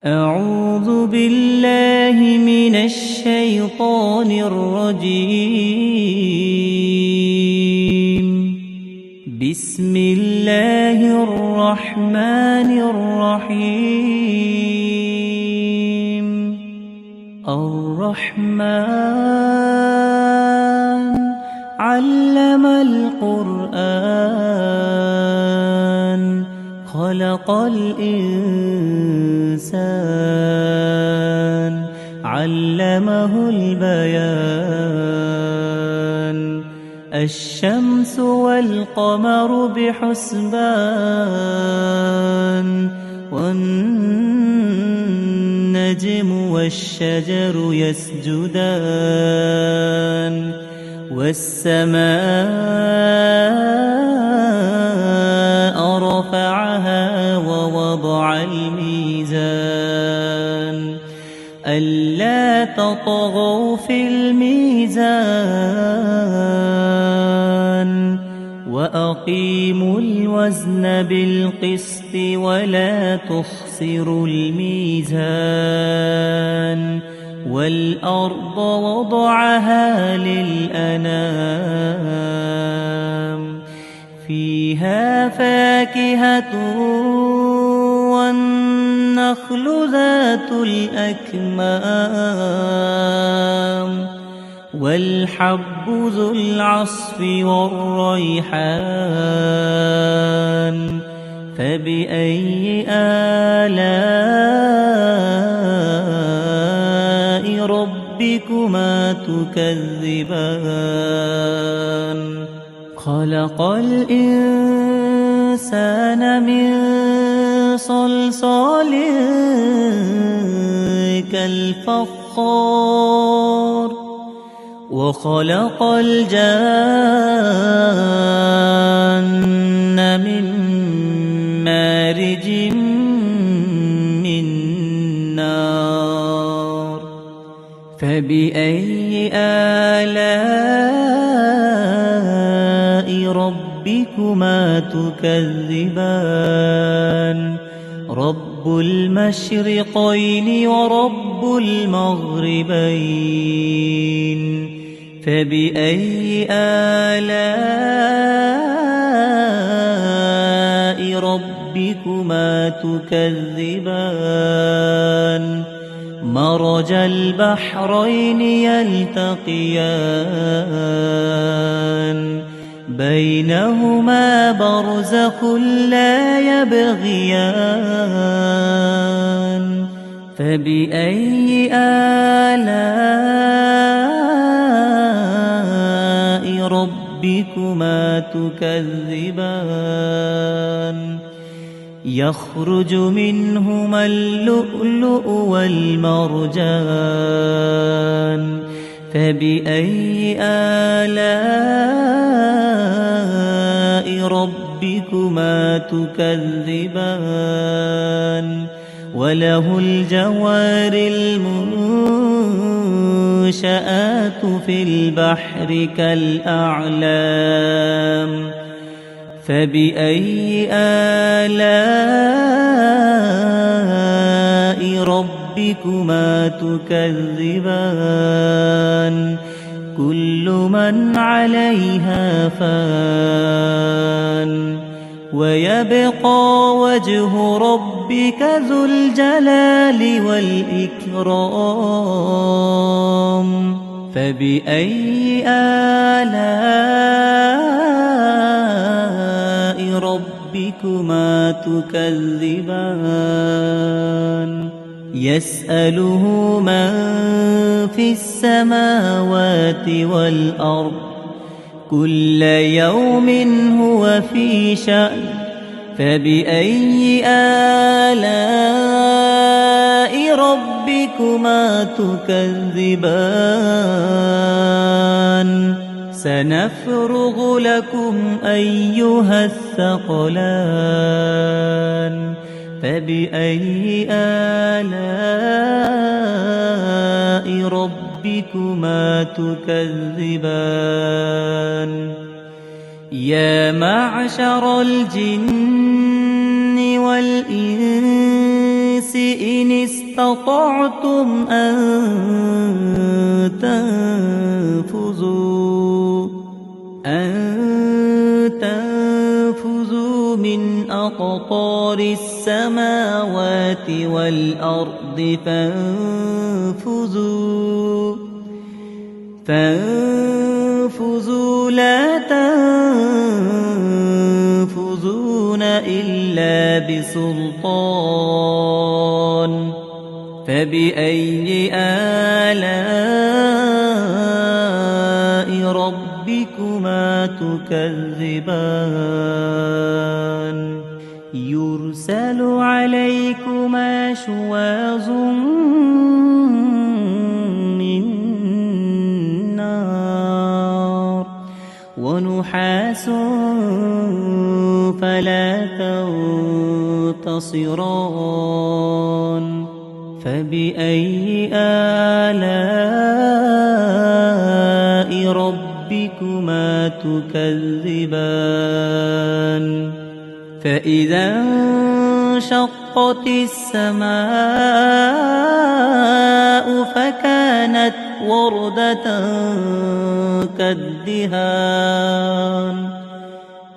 أعوذ بالله من الشيطان الرجيم. بسم الله الرحمن الرحيم. الرحمن علم القرآن خلق الإنسان علمه البيان. الشمس والقمر بحسبان والنجم والشجر يسجدان والسماء رفعها ووضع الميزان ألا تطغوا في الميزان وأقيموا الوزن بالقسط ولا تخسروا الميزان. والأرض وضعها للأنام فيها فاكهة والنخل ذات الأكمام والحب ذو العصف والريحان. فبأي آلاء ربكما تكذبان؟ خلق الإنسان من صلصال كالفخار وخلق الجان من مارج من نار. فبأي آلاء ربكما تكذبان؟ رب المشرقين ورب المغربين. فبأي آلاء ربكما تكذبان؟ مرج البحرين يلتقيان بينهما برزخ لا يبغيان. فبأي آلاء ربكما تكذبان؟ يخرج منهما اللؤلؤ والمرجان. فبأي آلاء ربكما تكذبان؟ وله الجوار المنشآت في البحر كالأعلام. فبأي آلاء ربكما تكذبان؟ كل من عليها فان ويبقى وجه ربك ذو الجلال والإكرام. فبأي آلاء ربكما تكذبان؟ يسأله من في السماوات والأرض كل يوم هو في شأن. فبأي آلاء ربكما تكذبان؟ سنفرغ لكم أيها الثقلان. فبأي آلاء ربكما تكذبان؟ يا معشر الجن والإنس والإنس إن استطعتم أن تنفذوا من أقطار السماوات والأرض فانفذوا لا تنفذون إلا بسلطان فبأي آلاء ربكما تكذبان يرسل عليكما شواظ من نار ونحاس فلا تنتصران فبأي آلاء ربكما تكذبان فإذا انشقت السماء فكانت وردة كالدهان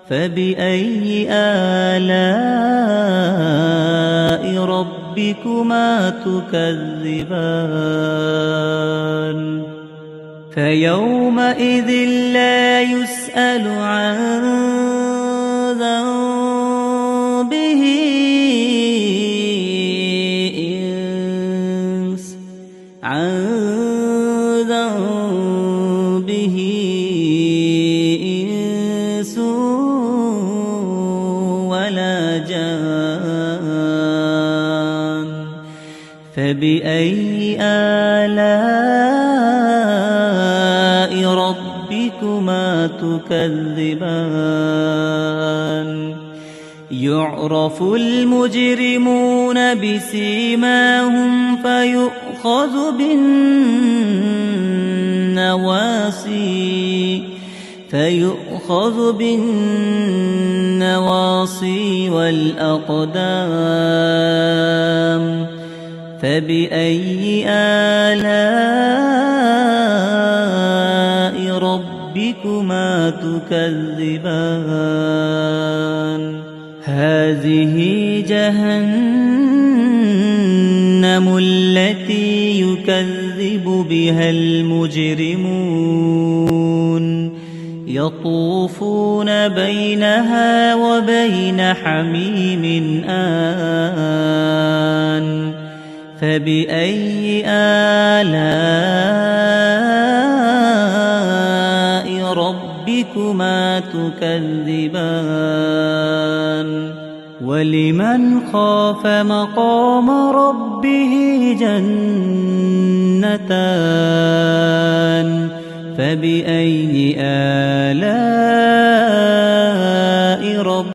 فبأي آلاء ربكما تكذبان فيومئذ لا يسأل عن ذنبه إنس ولا جان فبأي آلاء ربكما تكذبان يعرف المجرمون بسيماهم فيؤخذ بالنواصي والأقدام فبأي آلاء ربكما تكذبان هذه جهنم التي يكذب بها المجرمون يطوفون بينها وبين حميم آن فبأي آلاء ربكما تكذبان ولمن خاف مقام ربه جنتان فبأي آلاء ربكما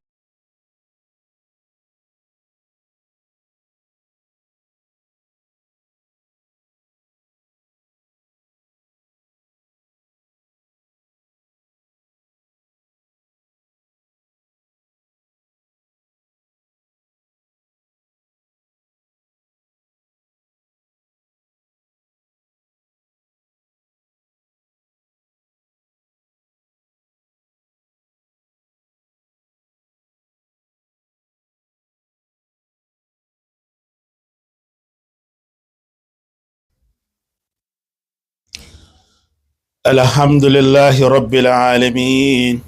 الحمد لله رب العالمين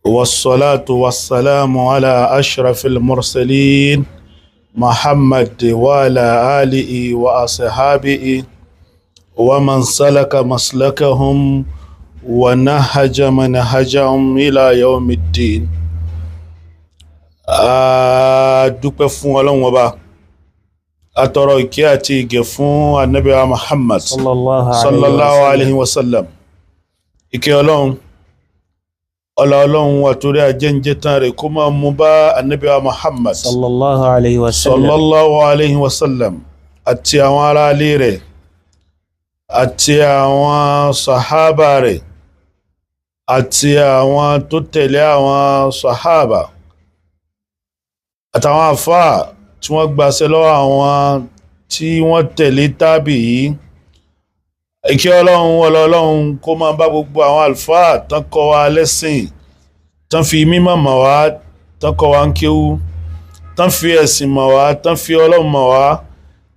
والصلاة والسلام على أشرف المرسلين محمد وعلى آله وأصحابه ومن سلك مسلكهم ونهج منهجهم إلى يوم الدين. dúpẹ́ fún Ọlọ́run Ọba, atọrọ ìkẹ́ àti ìgẹ̀ fún Ànábì wa Muhammad sallallahu alaihi wasallam. Ìkẹ́ Ọlọ́run, ọlá Ọlọ́run wà torí ajẹ́njẹ́ tán rẹ̀ kó máa mú bá Ànábì wa Muhammad sallallahu alaihi wasallam àti àwọn ará ilé rẹ̀ àti àwọn sàhábà rẹ̀ àti àwọn tó tẹ̀lé àwọn sàhábà àtàwọn àfáà tí wọ́n gbàṣẹ lọ́wọ́ àwọn tí wọ́n tẹ̀lé tábìí. Ìkẹ́ Ọlọ́run Ọlọ́run kó máa bá gbogbo àwọn àlùfáà tán kọ́ wa lẹ́sìn, tán fi mímọ̀ mọ̀ wá, tán kọ́ wa ń kéwú, tán fi ẹ̀sìn mọ̀ wá, tán fi Ọlọ́run mọ̀ wá,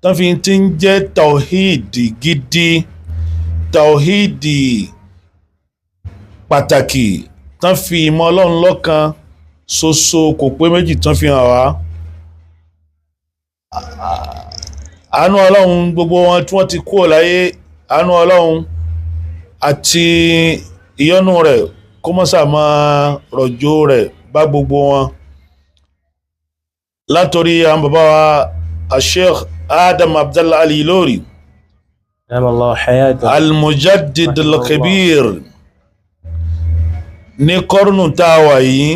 tán fi tí ń jẹ́ tàwhídì gidi, tàwhídì pàtàkì, tán fi ìmọ̀ Ọlọ́run lọ́kan ṣoṣo kò pé méjì tán fi hàn wá. Àánú Ọlọ́run gbogbo wọn tí wọ́n ti kúrò láyé, àánú Ọlọ́run àti ìyọ́nú rẹ̀ kó má ṣe máa rọ̀jò rẹ̀ bá gbogbo wọn. Látorí àwọn bàbá wa Sheikh Adam Abdallah Al-Ilori al-Mujaddid al-Kabir ní kọ́rùnù tá a wà yìí,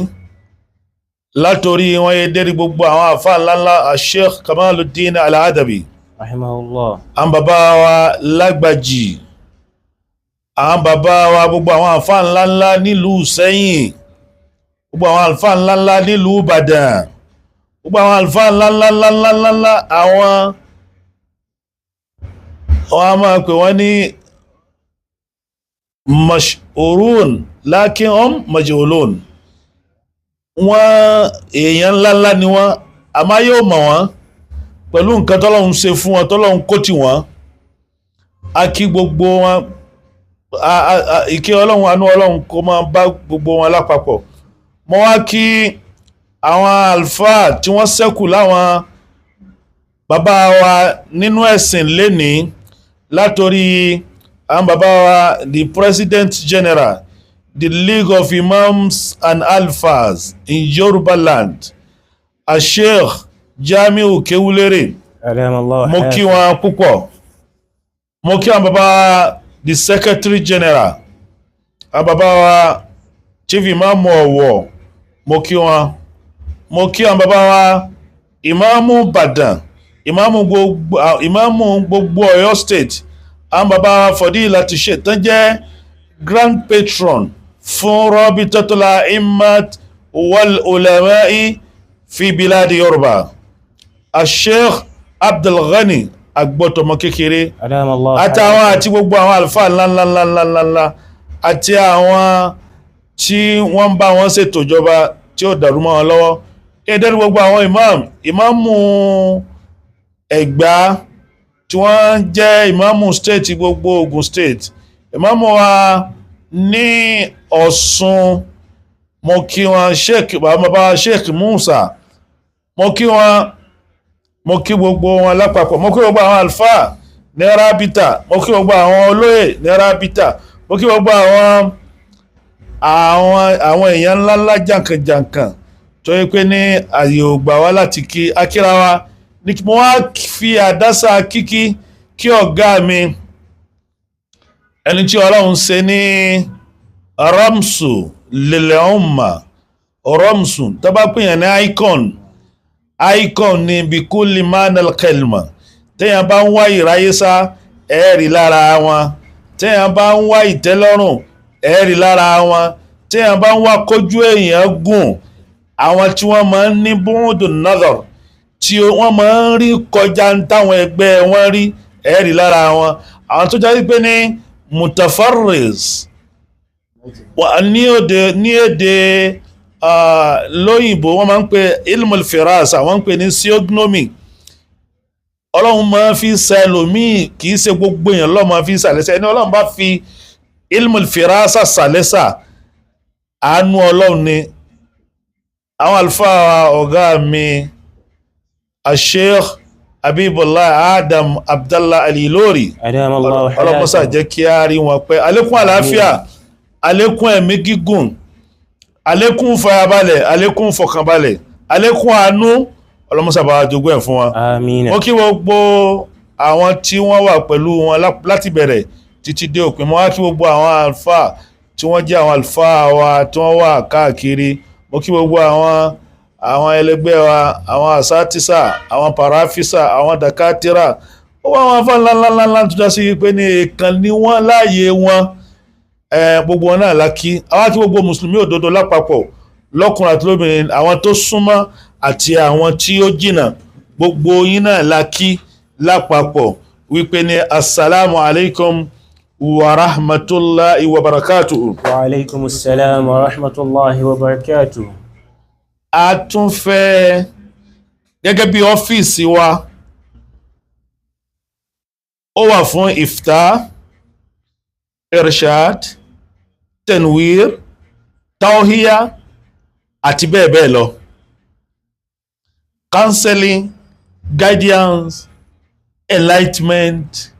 látorí wọ́n yé dérí gbogbo àwọn àfáà ńláńlá Sheikh Kamaluddin Al-Adabi rahimahullah, àwọn bàbá wa Lágbàjì, àwọn bàbá wa gbogbo àwọn àfáà ńláńlá nílùú Ìṣẹ́yìn, gbogbo àwọn àlùfáà ńláńlá nílùú Ìbàdàn, gbogbo àwọn àlùfáà ńláńláńláńláńlá àwọn a máa pè wọ́n ní mash'urun lakin majhulun. Wọ́n èèyàn ńláńlá ni wọ́n, àmọ́ yóò mọ̀ wọ́n pẹ̀lú nǹkan tọ́lọ́run ṣe fún wọn, tọ́lọ́run kó tì wọ́n. A kí gbogbo wọn, ìkẹ́ Ọlọ́run àánú Ọlọ́run kó máa bá gbogbo wọn lápapọ̀. Mo wá kí àwọn àlùfáà tí wọ́n ṣẹ́kù láwọn bàbá wa nínú ẹ̀sìn lénìí, látorí àwọn bàbá wa the President General, the League of Imams and Alfas in Yoruba Land, Sheikh Jamiu Kewulere, mo kí wọn púpọ̀. Mo kí àwọn bàbá the Secretary General, àwọn bàbá wa Chief Imam Ọ̀wọ̀, mo kí wọn. Mo kí àwọn bàbá wa Imamu Ìbàdàn, Imamu gbogbo Ọ̀yọ́ State, àwọn bàbá wa Fadilatu Sheikh tán jẹ́ Grand Patron fún Rabitatul A'immat wal Ulama'i fi Biladi Yorùbá, Sheikh Abdul Ghani Agbọ́tọmọ kékeré, àtàwọn àti gbogbo àwọn àlùfáà ńláńláńláńláńlá àti àwọn tí wọ́n bá wọn ṣètò ìjọba tí ó dàrú mọ́ wọn lọ́wọ́. Ẹ̀dẹ́rù gbogbo àwọn ìmáàmù Ẹ̀gbá tí wọ́n jẹ́ ìmáàmù state gbogbo Ògùn state, ìmáàmù wa ní Ọ̀ṣun, mo kí wọn bàbá Sheikh Musa, mo kí wọn, mo kí gbogbo wọn lápapọ̀. Mo kí gbogbo àwọn àlùfáà ní Rábítà, mo kí gbogbo àwọn olóyè ní Rábítà, mo kí gbogbo àwọn èèyàn ńláńlá jàǹkànjàǹkàn tó yẹ pé ní àyè ò gbà wá láti kí akíra wa. Ní mo wá fi àdásà kíkí kí ọ̀gá mi, ẹni tí Ọlọ́run ṣe ní ramsu lil umma, ramsu tó bá pèèyàn ní icon ní bikulli manal kalima. Téèyàn bá ń wá ìráyésá, ẹ̀ẹ́rì lára wọn. Téèyàn bá ń wá ìtẹ́lọ́rùn, ẹ̀ẹ́rì lára wọn. Téèyàn bá ń wá kójú èèyàn gùn, àwọn tí wọ́n máa ń ní bu'dun nazar, tí wọ́n máa ń rí kọjá táwọn ẹgbẹ́ wọn rí, ẹ̀ẹ́rì lára wọn. Àwọn tó jẹ́ pé ní mutafarriz ní èdè lóyìnbó wọ́n máa ń pè ilmul firasa, wọ́n ń pè ní physiognomy. Ọlọ́run máa fi sẹlòmíì, kìí ṣe gbogbo èèyàn ló máa fi sàlẹ́sà. Ẹni Ọlọ́run bá fi ilmul firasa sàlẹ́sà, àánú Ọlọ́run ni. Àwọn àlùfáà ọ̀gá mi Sheikh Habibullah Adam Abdallah Al-Ilori, ọlọ́mọ́sà jẹ́ kí a rí wọn pẹ́. Àlékún àlàáfíà, àlékún ẹ̀mí gígùn, àlékún fàyàbalẹ̀, àlékún fọkànbalẹ̀, àlékún àánú, ọlọ́mọ́sà bá jogún ẹ̀ fún wọn. àmín. Mo kí gbogbo àwọn tí wọ́n wà pẹ̀lú wọn láti bẹ̀rẹ̀ títí dé òpin. Mo wá kí gbogbo àwọn àlùfáà tí wọ́n jẹ́ àwọn àlùfáà wa tí wọ́n wà káàkiri. Mo kí gbogbo àwọn ẹlẹgbẹ́ wa, àwọn àsátìsà, àwọn pàráfísà, àwọn dàkátírà, ó wá wọn fún ńláńláńlá tó dá sí pé ní èèkàn ni wọ́n láàyè wọn. Gbogbo wọn náà lákí. Àwọn kí gbogbo mùsùlùmí òdodo lápapọ̀, lọ́kùnrin àti lóbìnrin, àwọn tó súnmọ́ àti àwọn tí ó jìnà, gbogbo yín náà la kí lápapọ̀ wípé ní assalamu alaikum wa rahmatullahi wa barakatuhu. Wa alaikum assalam wa rahmatullahi wa barakatuhu. A tún fẹ́ gẹ́gẹ́ bí ọ́fíìsì wa ó wà fún ifta, irshad, tanwir, tawhiya àti bẹ́ẹ̀ bẹ́ẹ̀ lọ. Counseling, guidance, enlightenment,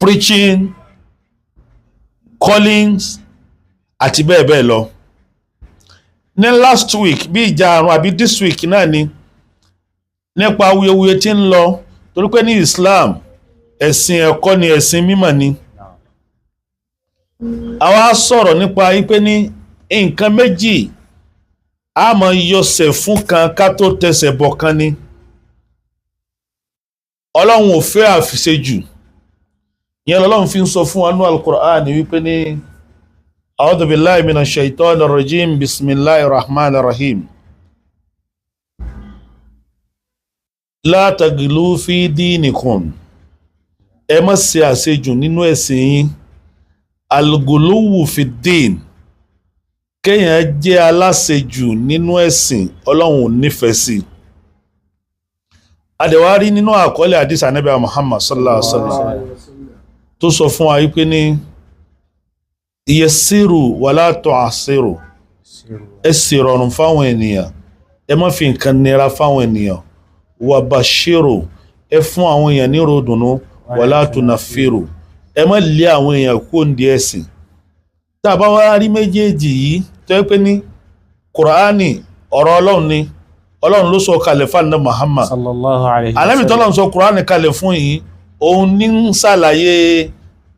preaching, callings àti bẹ́ẹ̀ bẹ́ẹ̀ lọ. Ní last week bí ìjà àrùn àbí this week náà ni nípa awuyewuye tí ń lọ torí pé ní Islam ẹ̀sìn ẹ̀kọ́ ni ẹ̀sìn mímọ́ ni. Àwa sọ̀rọ̀ nípa wípé ní nǹkan méjì a máa yọsẹ̀ fún kan ká tó tẹsẹ̀ bọ̀ kan ni. Ọlọ́run ò fẹ́ àfiṣejù. Ìyẹn Ọlọ́run fi ń sọ fún wa nínú Al-Qur'an wípé ní a'udhu billahi minash shaitanir rajim bismillahir rahmanir rahim. La taglu fi dinikum. Ẹ má ṣe àṣejù nínú ẹ̀sìn yín. Al-guluwu fi din. Kéèyàn jẹ́ aláṣejù nínú ẹ̀sìn Ọlọ́run ò nífẹ̀ẹ́ sí. Adẹ̀wárí nínú àkọọ́lẹ̀ hadith Ànábì Muhammad sallallahu alaihi wasallam tó sọ fún wa wípé ní yassiru wala tu'assiru. Ẹ sì rọrùn fáwọn ènìyàn, ẹ má fi nǹkan nira fáwọn ènìyàn. Wa bashiru, ẹ fún àwọn èèyàn ní ròdùnú. Wala tunaffiru, ẹ má lé àwọn èèyàn kúrò ní ẹ̀sìn. Tá bá wá rí méjèèjì yìí tó yẹ pé ní Kùránì ọ̀rọ̀ Ọlọ́run ni, Ọlọ́run ló sọ kalẹ̀ fún Ànábì Muhammad Sallallahu alayhi wa sallam. Ànábì tọ́lọ́run sọ Kùránì kalẹ̀ fún yìí, òun ní ń ṣàlàyé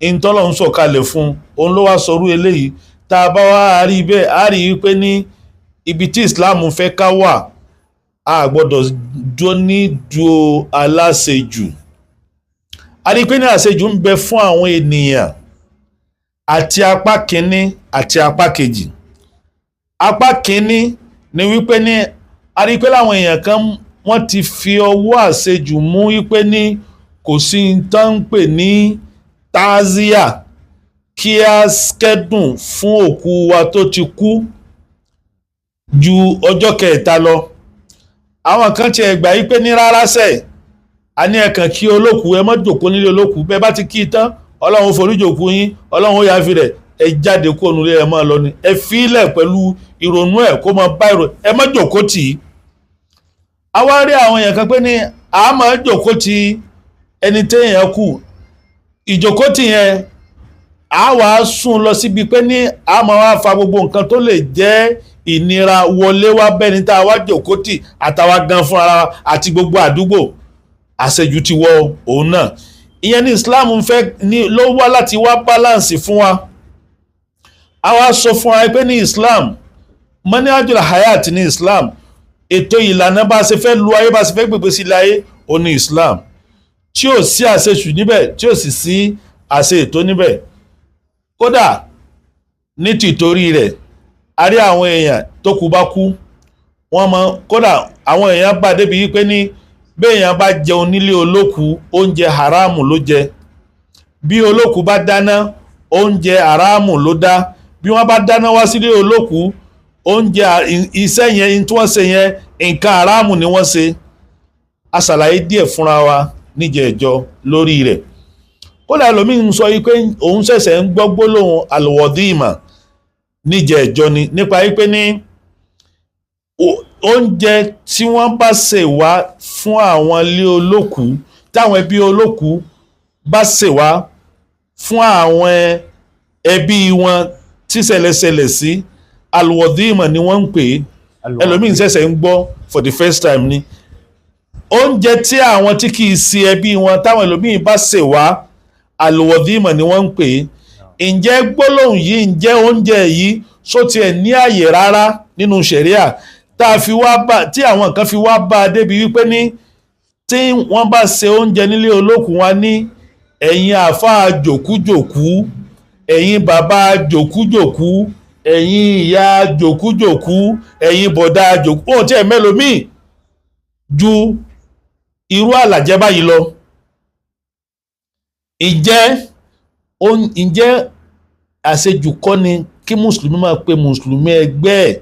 ìtọ́lọ́run sọ kalẹ̀ fún, òun ló wá sọrú eléyìí. Tá bá wá rí bẹ́ẹ̀ á rí wípé ní ibi tí Islam fẹ́ ká wà a gbọ́dọ̀ dúró ní dúró aláṣejù. A rí pé ní àṣejù ń bẹ fún àwọn ènìyàn àti apá kìíní àti apá kejì. Apá kìíní ni wípé ní a rí pé láwọn èèyàn kan wọ́n ti fi ọwọ́ àṣejù mú wípé ní kò sí tán ń pè ní tazia, kí a kẹ́dùn fún òkú wa tó ti kú ju ọjọ́ kẹta lọ. Àwọn kan ti ẹgbà yí pé ní rárá sẹ́ a ní ẹ̀kàn kí olókù, ẹ má jókòó nílé olókù, bẹ́ẹ̀ bá ti kí tán Ọlọ́run foríjòkú yín, Ọlọ́run ó yáfi rẹ̀, ẹ jáde kó nulẹ̀ ẹ máa lọ ni. Ẹ fílẹ̀ pẹ̀lú ìrònú ẹ̀ kó máa bá ìrònú, ẹ má jókòó tì í. A wá rí àwọn èèyàn kan pé ní a máa jókòó ti ẹni téèyàn kù. Ìjókòó tì yẹn a wá sún lọ síbi pé ní a máa wá fa gbogbo nǹkan tó lè jẹ́ ìnira wọlé wá bẹ́ni tá a wá jókòó tì àtàwa gan fún ara àti gbogbo àdúgbò. Àṣejù ti wọ òun náà. Ìyẹn ní Islam fẹ́ ní ló wá láti wá balance fún wa. A wá sọ fún wa pé ní Islam manhajul hayat ní Islam, ètò ìlànà bá ṣe fẹ́ lu ayé, bá ṣe fẹ́ gbègbè sí láyé ó ní Islam, tí ò sí àṣejù níbẹ̀, tí ò sì sí àṣe ètò níbẹ̀. Kódà ní tìtorí rẹ̀ a rí àwọn èèyàn tó kú bá kú, wọ́n mọ̀, kódà àwọn èèyàn bá débi wípé ní béèyàn bá jẹun nílé olókù oúnjẹ haramu ló jẹ. Bí olókù bá dáná oúnjẹ haramu ló dá. Bí wọ́n bá dáná wá sílé olókù oúnjẹ iṣẹ́ yẹn tí wọ́n ṣe yẹn nǹkan haramu ni wọ́n ṣe. A ṣàlàyé díẹ̀ fúnra wa níjẹ̀ẹ́jọ́ lórí rẹ̀. Kódà ẹlòmíín sọ wípé òun ṣẹ̀ṣẹ̀ ń gbọ́ gbólóhùn alwadima níjẹ̀ẹ́jọ́ ni nípa wípé ní oúnjẹ tí wọ́n bá ṣe wá fún àwọn ilé olókù, táwọn ẹbí olókù bá ṣe wá fún àwọn ẹbí wọn tí ṣẹlẹ̀ṣẹlẹ̀ sí, alwadima ni wọ́n ń pè é. Ẹlòmíín ṣẹ̀ṣẹ̀ ń gbọ́ for the first time ni. Oúnjẹ tí àwọn tí kìí ṣe ẹbí wọn táwọn ẹlòmíín bá ṣe wá, alwadima ni wọ́n ń pè é. Ǹjẹ́ gbólóhùn yìí, ǹjẹ́ oúnjẹ yìí só tiẹ̀ ní àyè rárá nínú ṣẹ̀ríà tí àwọn kan fi wá bá débi wípé ní tí wọ́n bá ṣe oúnjẹ nílé olókùn wa ní ẹ̀yin àfáà jòkújòkú, ẹ̀yin bàbá jòkújòkú, ẹ̀yin ìyá jòkújòkú, ẹ̀yin bọ̀dá jòkú, ó tí ẹ̀ mẹ́lòmíì ju irú àlàjẹ́ báyìí lọ ǹjẹ́ àṣejù kọ́ ni kí mùsùlùmí máa pe mùsùlùmí ẹgbẹ́ ẹ̀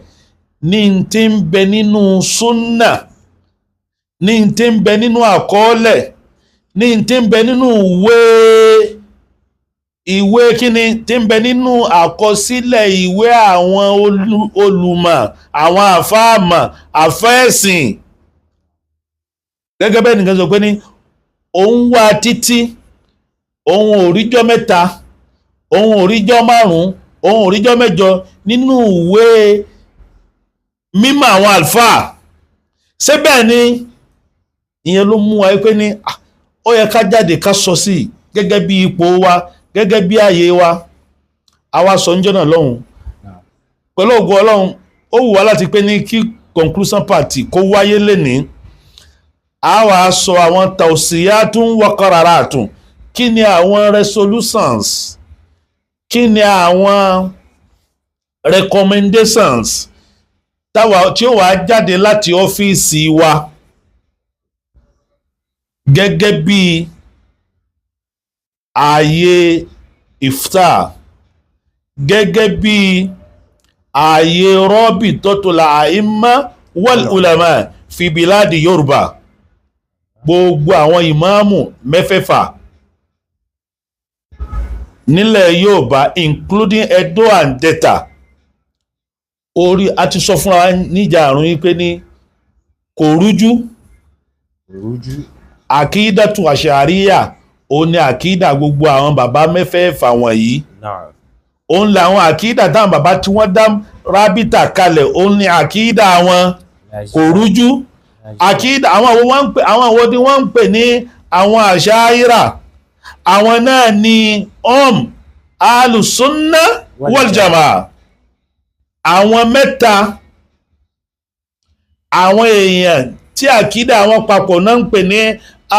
ní tí ń bẹ nínú súnnà, ní tí ń bẹ nínú àkọọ́lẹ̀, ní tí ń bẹ nínú ìwé kíni tí ń bẹ nínú àkọsílẹ̀ ìwé àwọn olùmọ̀, àwọn àfáàmọ̀, àfẹ́ẹ̀sìn. Gẹ́gẹ́ bẹ́ẹ̀ nìkan sọ pé ní òun wá títí òun ò ríjọ́ mẹ́ta, òun ò ríjọ́ márùn-ún, òun ò ríjọ́ mẹ́jọ nínú ìwé mímọ̀ àwọn àlfáà. Ṣé bẹ́ẹ̀ ni ìyẹn ló mú wa pé ní ó yẹ ká jáde ká sọ sí gẹ́gẹ́ bí ipò wa, gẹ́gẹ́ bí ààyè wa. Àwa sọ ń jọ́nà lọ́hùn pẹ̀lú ògo Ọlọ́run. Ó wù wá láti pé ní kí conclusion party kó wáyé lénìí. A wá sọ àwọn tawsiyatun wa qararatun. Kí ni àwọn resolutions, kí ni àwọn recommendations tí ó wá jáde láti ọ́fíìsì wa gẹ́gẹ́ bí ààyè iftar, gẹ́gẹ́ bí ààyè rabitatul a'imma wal ulama fi biladi Yorùbá. Gbogbo àwọn ìmáàmù mẹ́fẹ̀ẹ̀fà nílẹ̀ Yorùbá including Edo and Delta. Orí a ti sọ fún wa níjà àrùn yìí pé ní kò rújú àkídàtù àṣàríyà ó ní àkídà gbogbo àwọn bàbá mẹ́fẹ̀ẹ̀fà wọ̀nyí. Òun làwọn àkídà táwọn bàbá tí wọ́n dá rábítà kalẹ̀, òun ní àkídà wọn kò rújú. Àkídà àwọn àwọn tí wọ́n ń pè ní àwọn àṣàírà, àwọn náà ni alùsúnnà wal jamaa. Àwọn mẹ́ta àwọn èèyàn tí àkídà àwọn papọ̀ náà ń pè ní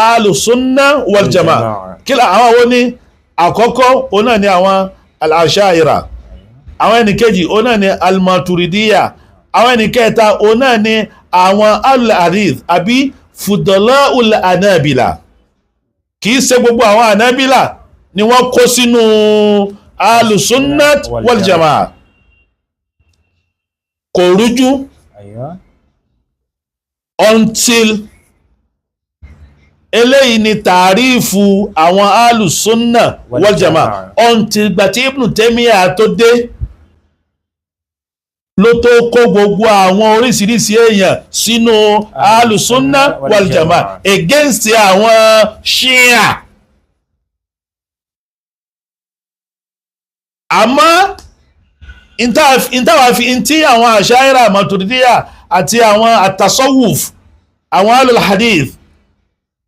alùsúnnà wal jamaa. Kí àwọn wo ní àkọ́kọ́ òun náà ni àwọn al-ashaira, àwọn ẹnìkejì òun náà ni al-maturidiyya, àwọn ẹnìkẹta òun náà ni àwọn al-hadith àbí fudala'ul anabila. Kìí ṣe gbogbo àwọn anabila ni wọ́n kó sínú alùsúnnà wal jamaa. Kò rújú until eléyìí ni tàrífù àwọn alùsúnnà wal jamaa. Until gbàtí Ibn Taymiyyah tó dé ló tó kó gbogbo àwọn oríṣiríṣi èèyàn sínú alùsúnnà wal jamaa against àwọn Shia. Àmọ́ ìntí àwọn àṣàírà, maturidiyya àti àwọn àtasọ́wùf, àwọn alùlhadith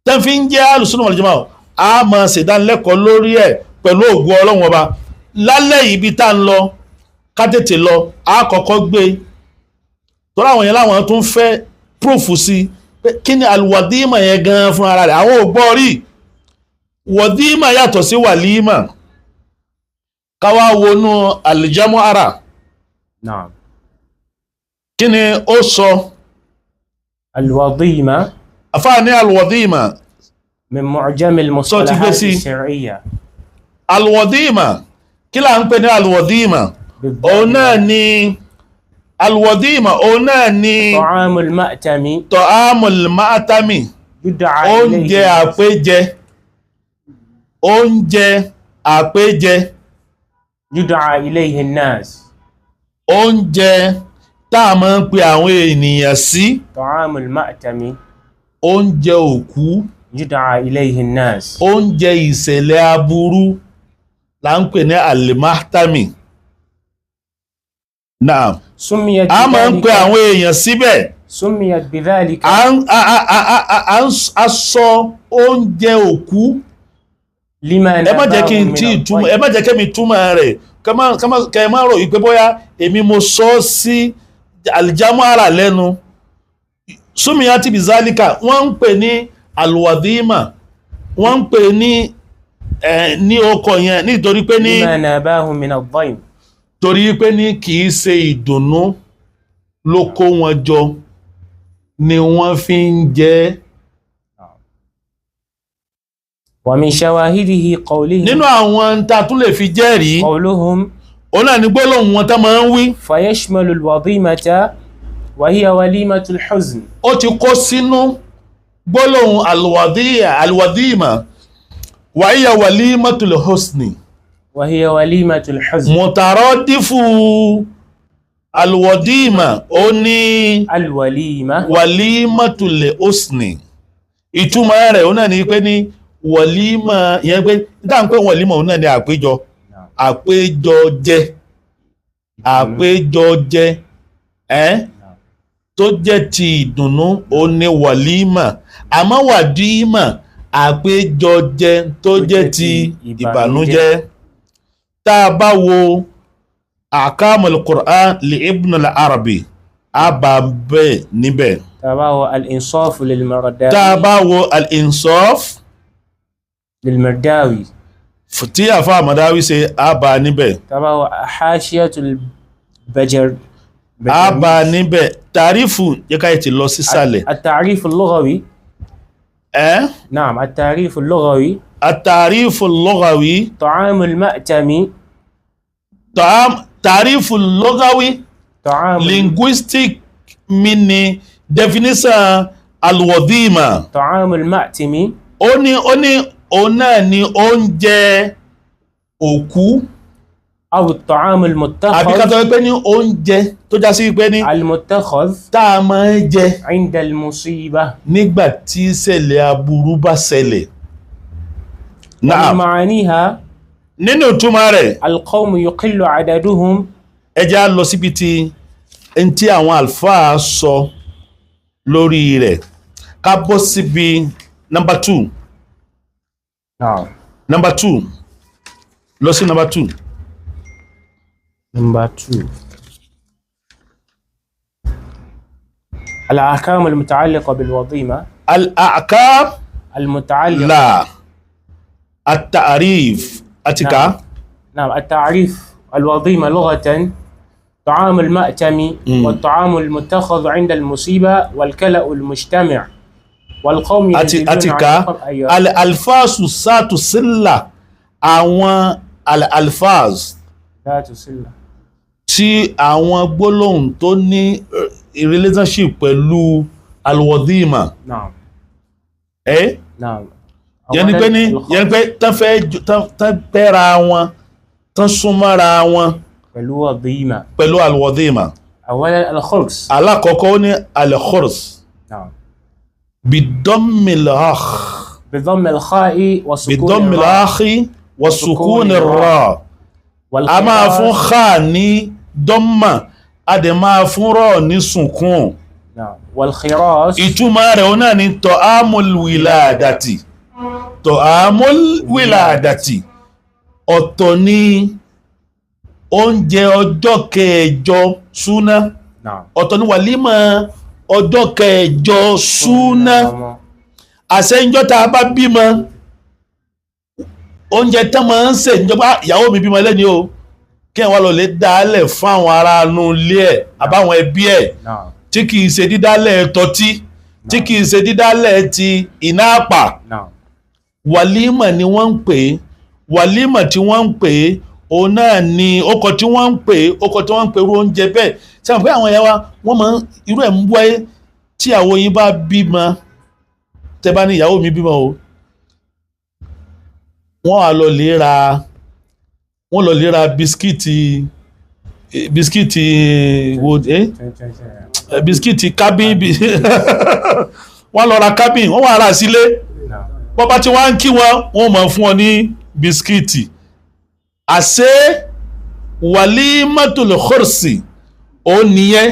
tẹ́ fi ń jẹ́ alùsúnnà wal jamaa, a máa ṣèdánilẹ́kọ̀ọ́ lórí ẹ̀ pẹ̀lú ògo Ọlọ́run Ọba. Lálẹ́ ibi tá ń lọ ká tètè lọ, a kọ́kọ́ gbé tọ́lá àwọn yẹn láwọn tún fẹ́ prófù sí pé kí ni alùwàdíìmà yẹn gan fún ara rẹ̀. Àwọn ò gbọ́ rí. Wàdíìmà yàtọ̀ sí wàlíìmà. Káwá wọnú alìjámọ́ ara. Kí ni ó sọ? Alwadima. Afáà ní alwadima min mu'jamil mustalahat ash-shar'iyya. Alwadima, kí là ń pè ní alwadima? Òun náà ni ta'amul ma'tami. Ta'amul ma'tami. Oúnjẹ àpéjẹ. Oúnjẹ àpéjẹ. Yud'a ilayhi an-nas. Oúnjẹ tá a máa ń pe àwọn ènìyàn sí. Ta'amul ma'tami. Oúnjẹ òkú. Yud'a ilayhi an-nas. Oúnjẹ ìṣẹ̀lẹ̀ aburú là ń pè ní al-mahtami. Naam. A máa ń pe àwọn èèyàn síbẹ̀. Summiyat bidhalika. A sọ oúnjẹ òkú. Ẹ má jẹ́ kí n tí ìtumọ̀, ẹ má jẹ́ kí mi túmọ̀ rẹ̀. Kẹ má rò wípé bóyá èmi mo sọ sí alìjámọ́ ara lẹ́nu. Summiyat bidhalika, wọ́n ń pè ní alwadima, wọ́n ń pè ní ọkọ̀ yẹn nítorí pé ní lima nabahu min ad-daym. Torí pé ní kìí ṣe ìdùnnú ló kó wọn jọ ni wọ́n fi ń jẹ. ومن شواهده قولهم nínú àwọn tá tún lè fi jẹ́rìí قولهم ọ̀nà ní gbólóhùn wọn tá máa ń wí فيشمل الوظيمة وهي وليمة الحزن ó ti kó sínú gbólóhùn alwadhima wa hiya walimatul husni وهي وليمة الحزن mutaradifu alwadhima ó ní الوليمة walimatul husni ìtumọ̀ rẹ̀ ó náà ní pé ní wàlímà ìyẹn pé dáa ń pé wàlímà ó náà ní àpéjọ jẹ tó jẹ́ ti ìdùnnú ó ní wàlímà àmọ́ wàdímà àpéjọ jẹ tó jẹ́ ti ìbànújẹ́ tá a bá wo ahkamul Qur'an li Ibn al-Arabi àbàbẹ̀ níbẹ̀ تبعه الإنصاف للمرداوي تابعه الإنصاف للمرداوي tí àfáà Madawi ṣe àbá níbẹ̀ تبعه حاشية البجر àbá níbẹ̀ tàrífù jẹ́ ká ti lọ sísàlẹ̀ التعريف اللغوي نعم التعريف اللغوي التعريف اللغوي طعام المأتم تعريف اللغوي linguistic meaning definition alwadhima طعام المأتم ó náà ni oúnjẹ òkú أو الطعام المتخذ àbí ká tó pé ní oúnjẹ tó já sí pé ní المتخذ tá a máa ń jẹ عند المصيبة nígbà tí ìṣẹ̀lẹ̀ aburú bá ṣẹlẹ̀ ومن معانيها nínú ìtumọ̀ rẹ̀ القوم يقل عددهم ẹ jẹ́ á lọ síbi tí àwọn àlfáà sọ lórí rẹ̀ ká bọ́ síbi number 2 number 2 lọ sí number 2 number 2 الأحكام المتعلقة بالوظيمة الأحكام المتعلقة لا التعريف أتكا نعم التعريف الوظيمة لغة طعام المأتم والطعام المتخذ عند المصيبة والكلأ المجتمع والقوم أتكا الألفاظ ساتو سلة àwọn الألفاظ tí àwọn gbólóhùn tó ní relationship pẹ̀lú alwadhima yẹni pé tán pẹ́ra wọn tán súnmọ́ra wọn pẹ̀lú alwadhima alákọ̀ọ́kọ́ ó ní al-khurs bidammil akhi wa sukuni ra a máa fún kha ní dọ́mà a dẹ̀ máa fún rọ̀ ní sunkún ìtumọ̀ rẹ̀ ó náà ní ta'amul wiladati ọ̀tọ̀ ní oúnjẹ ọjọ́ kẹjọ súná ọ̀tọ̀ ní wàlímà ọjọ́ kẹjọ súná àṣẹ́yìnjọ́ tá a bá bímọ oúnjẹ tán máa ń ṣe ìjọba ìyàwó mi bímọ lẹ́ni o kí wọ́n lọ lè dálẹ̀ fún àwọn ará inú ilé ẹ̀ àbáwọn ẹbí ẹ̀ tí kìí ṣe dídálẹ̀ tọ́tí tí kìí ṣe dídálẹ̀ ti iná àpà wàlímà ni wọ́n ń pè é wàlímà tí wọ́n ń pè é òun náà ni ọkọ̀ tí wọ́n ń pè irú oúnjẹ bẹ́ẹ̀ tí wọ́n pè àwọn ẹ̀yà wa wọ́n máa irú ẹ̀ ń wáyé tí àwọn yín bá bímọ tẹ́ bá ní ìyàwó mi bímọ o wọ́n lọ lè ra bisikíìtì bisikíìtì kábín wọ́n lọ ra kábín wọ́n wà rà sílé bọ́bá tí wọ́n ń kí wọ́n máa fún ọ ní bisikíìtì àṣẹ walimatul khursi ó nìyẹn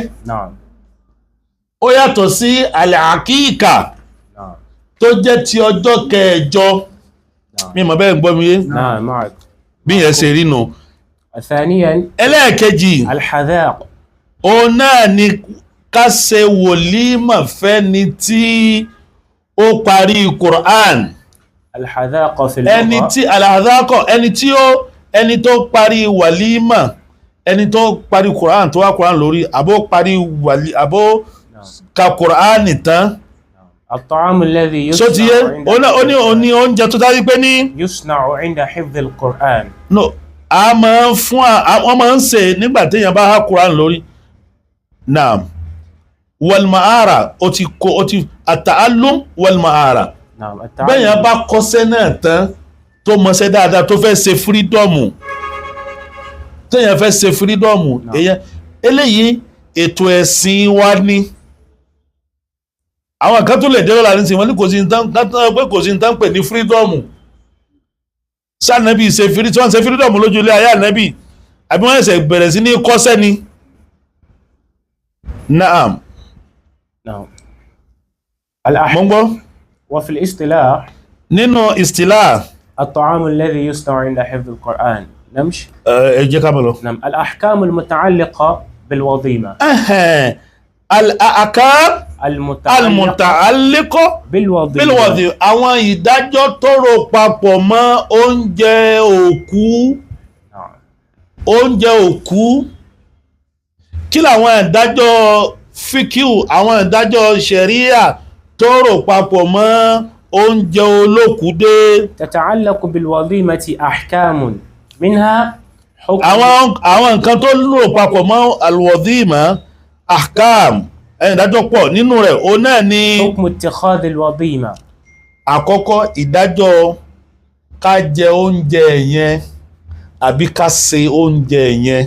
ó yàtọ̀ sí al-aqiqa tó jẹ́ ti ọjọ́ kẹjọ mímọ̀ bẹ́ẹ̀ gbọ́ mi yé bí yẹn ṣe rí nù ẹlẹ́ẹ̀kejì ó náà ni ká ṣe wòlímà fẹ́ni tí ó parí Qur'an ẹni tó parí wàlímà ẹni tó parí Qur'an tó wá Qur'an lórí àbó parí àbó ka Qur'an tán الطعام الذي so ti ye oni oúnjẹ tó dájú pé ní يصنع عند حفظ القرآن. no a máa fún wọ́n máa ń ṣe nígbà téèyàn bá há Quran lórí naam wal ma'ara ó ti at-ta'allum wal ma'ara نعم bẹ́yàn bá kọ́ṣẹ́ náà tán tó mọṣẹ́ dáadáa tó fẹ́ ṣe freedom téèyàn fẹ́ ṣe freedom èyàn eléyìí ètò ẹ̀sìn wa ní àwọn kan tó lè dé lọ́la ní sí wọn ní kò sí nǹkan pè ní freedom sànẹ́bí ṣe freedom lójú ilé ayé ànẹ́bí àbí wọ́n ṣe bẹ̀rẹ̀ sí ní kọ́ṣẹ́ ni naam mọ́ gbọ́ وفي الاصطلاح nínú istilah الطعام الذي يصنع عند حفظ القرآن نمشي jẹ́ ká bọ̀ lọ. نعم الأحكام المتعلقة بالوظيمة الأحكام المتعلقة بالوظيمة àwọn ìdájọ́ tó rò papọ̀ mọ́ oúnjẹ òkú kí làwọn ìdájọ́ fíkíù àwọn ìdájọ́ ṣẹ̀ríà tó rò papọ̀ mọ́ oúnjẹ olókùúdé. تتعلق بالوظيمة أحكام منها حكم àwọn nǹkan tó rò papọ̀ mọ́ alwazima ahkam ìdájọ́ pọ̀ nínú rẹ̀ o náà ni حكم اتخاذ الوظيمة. àkọ́kọ́ ìdájọ́ ká jẹ oúnjẹ yẹn àbí ká ṣe oúnjẹ yẹn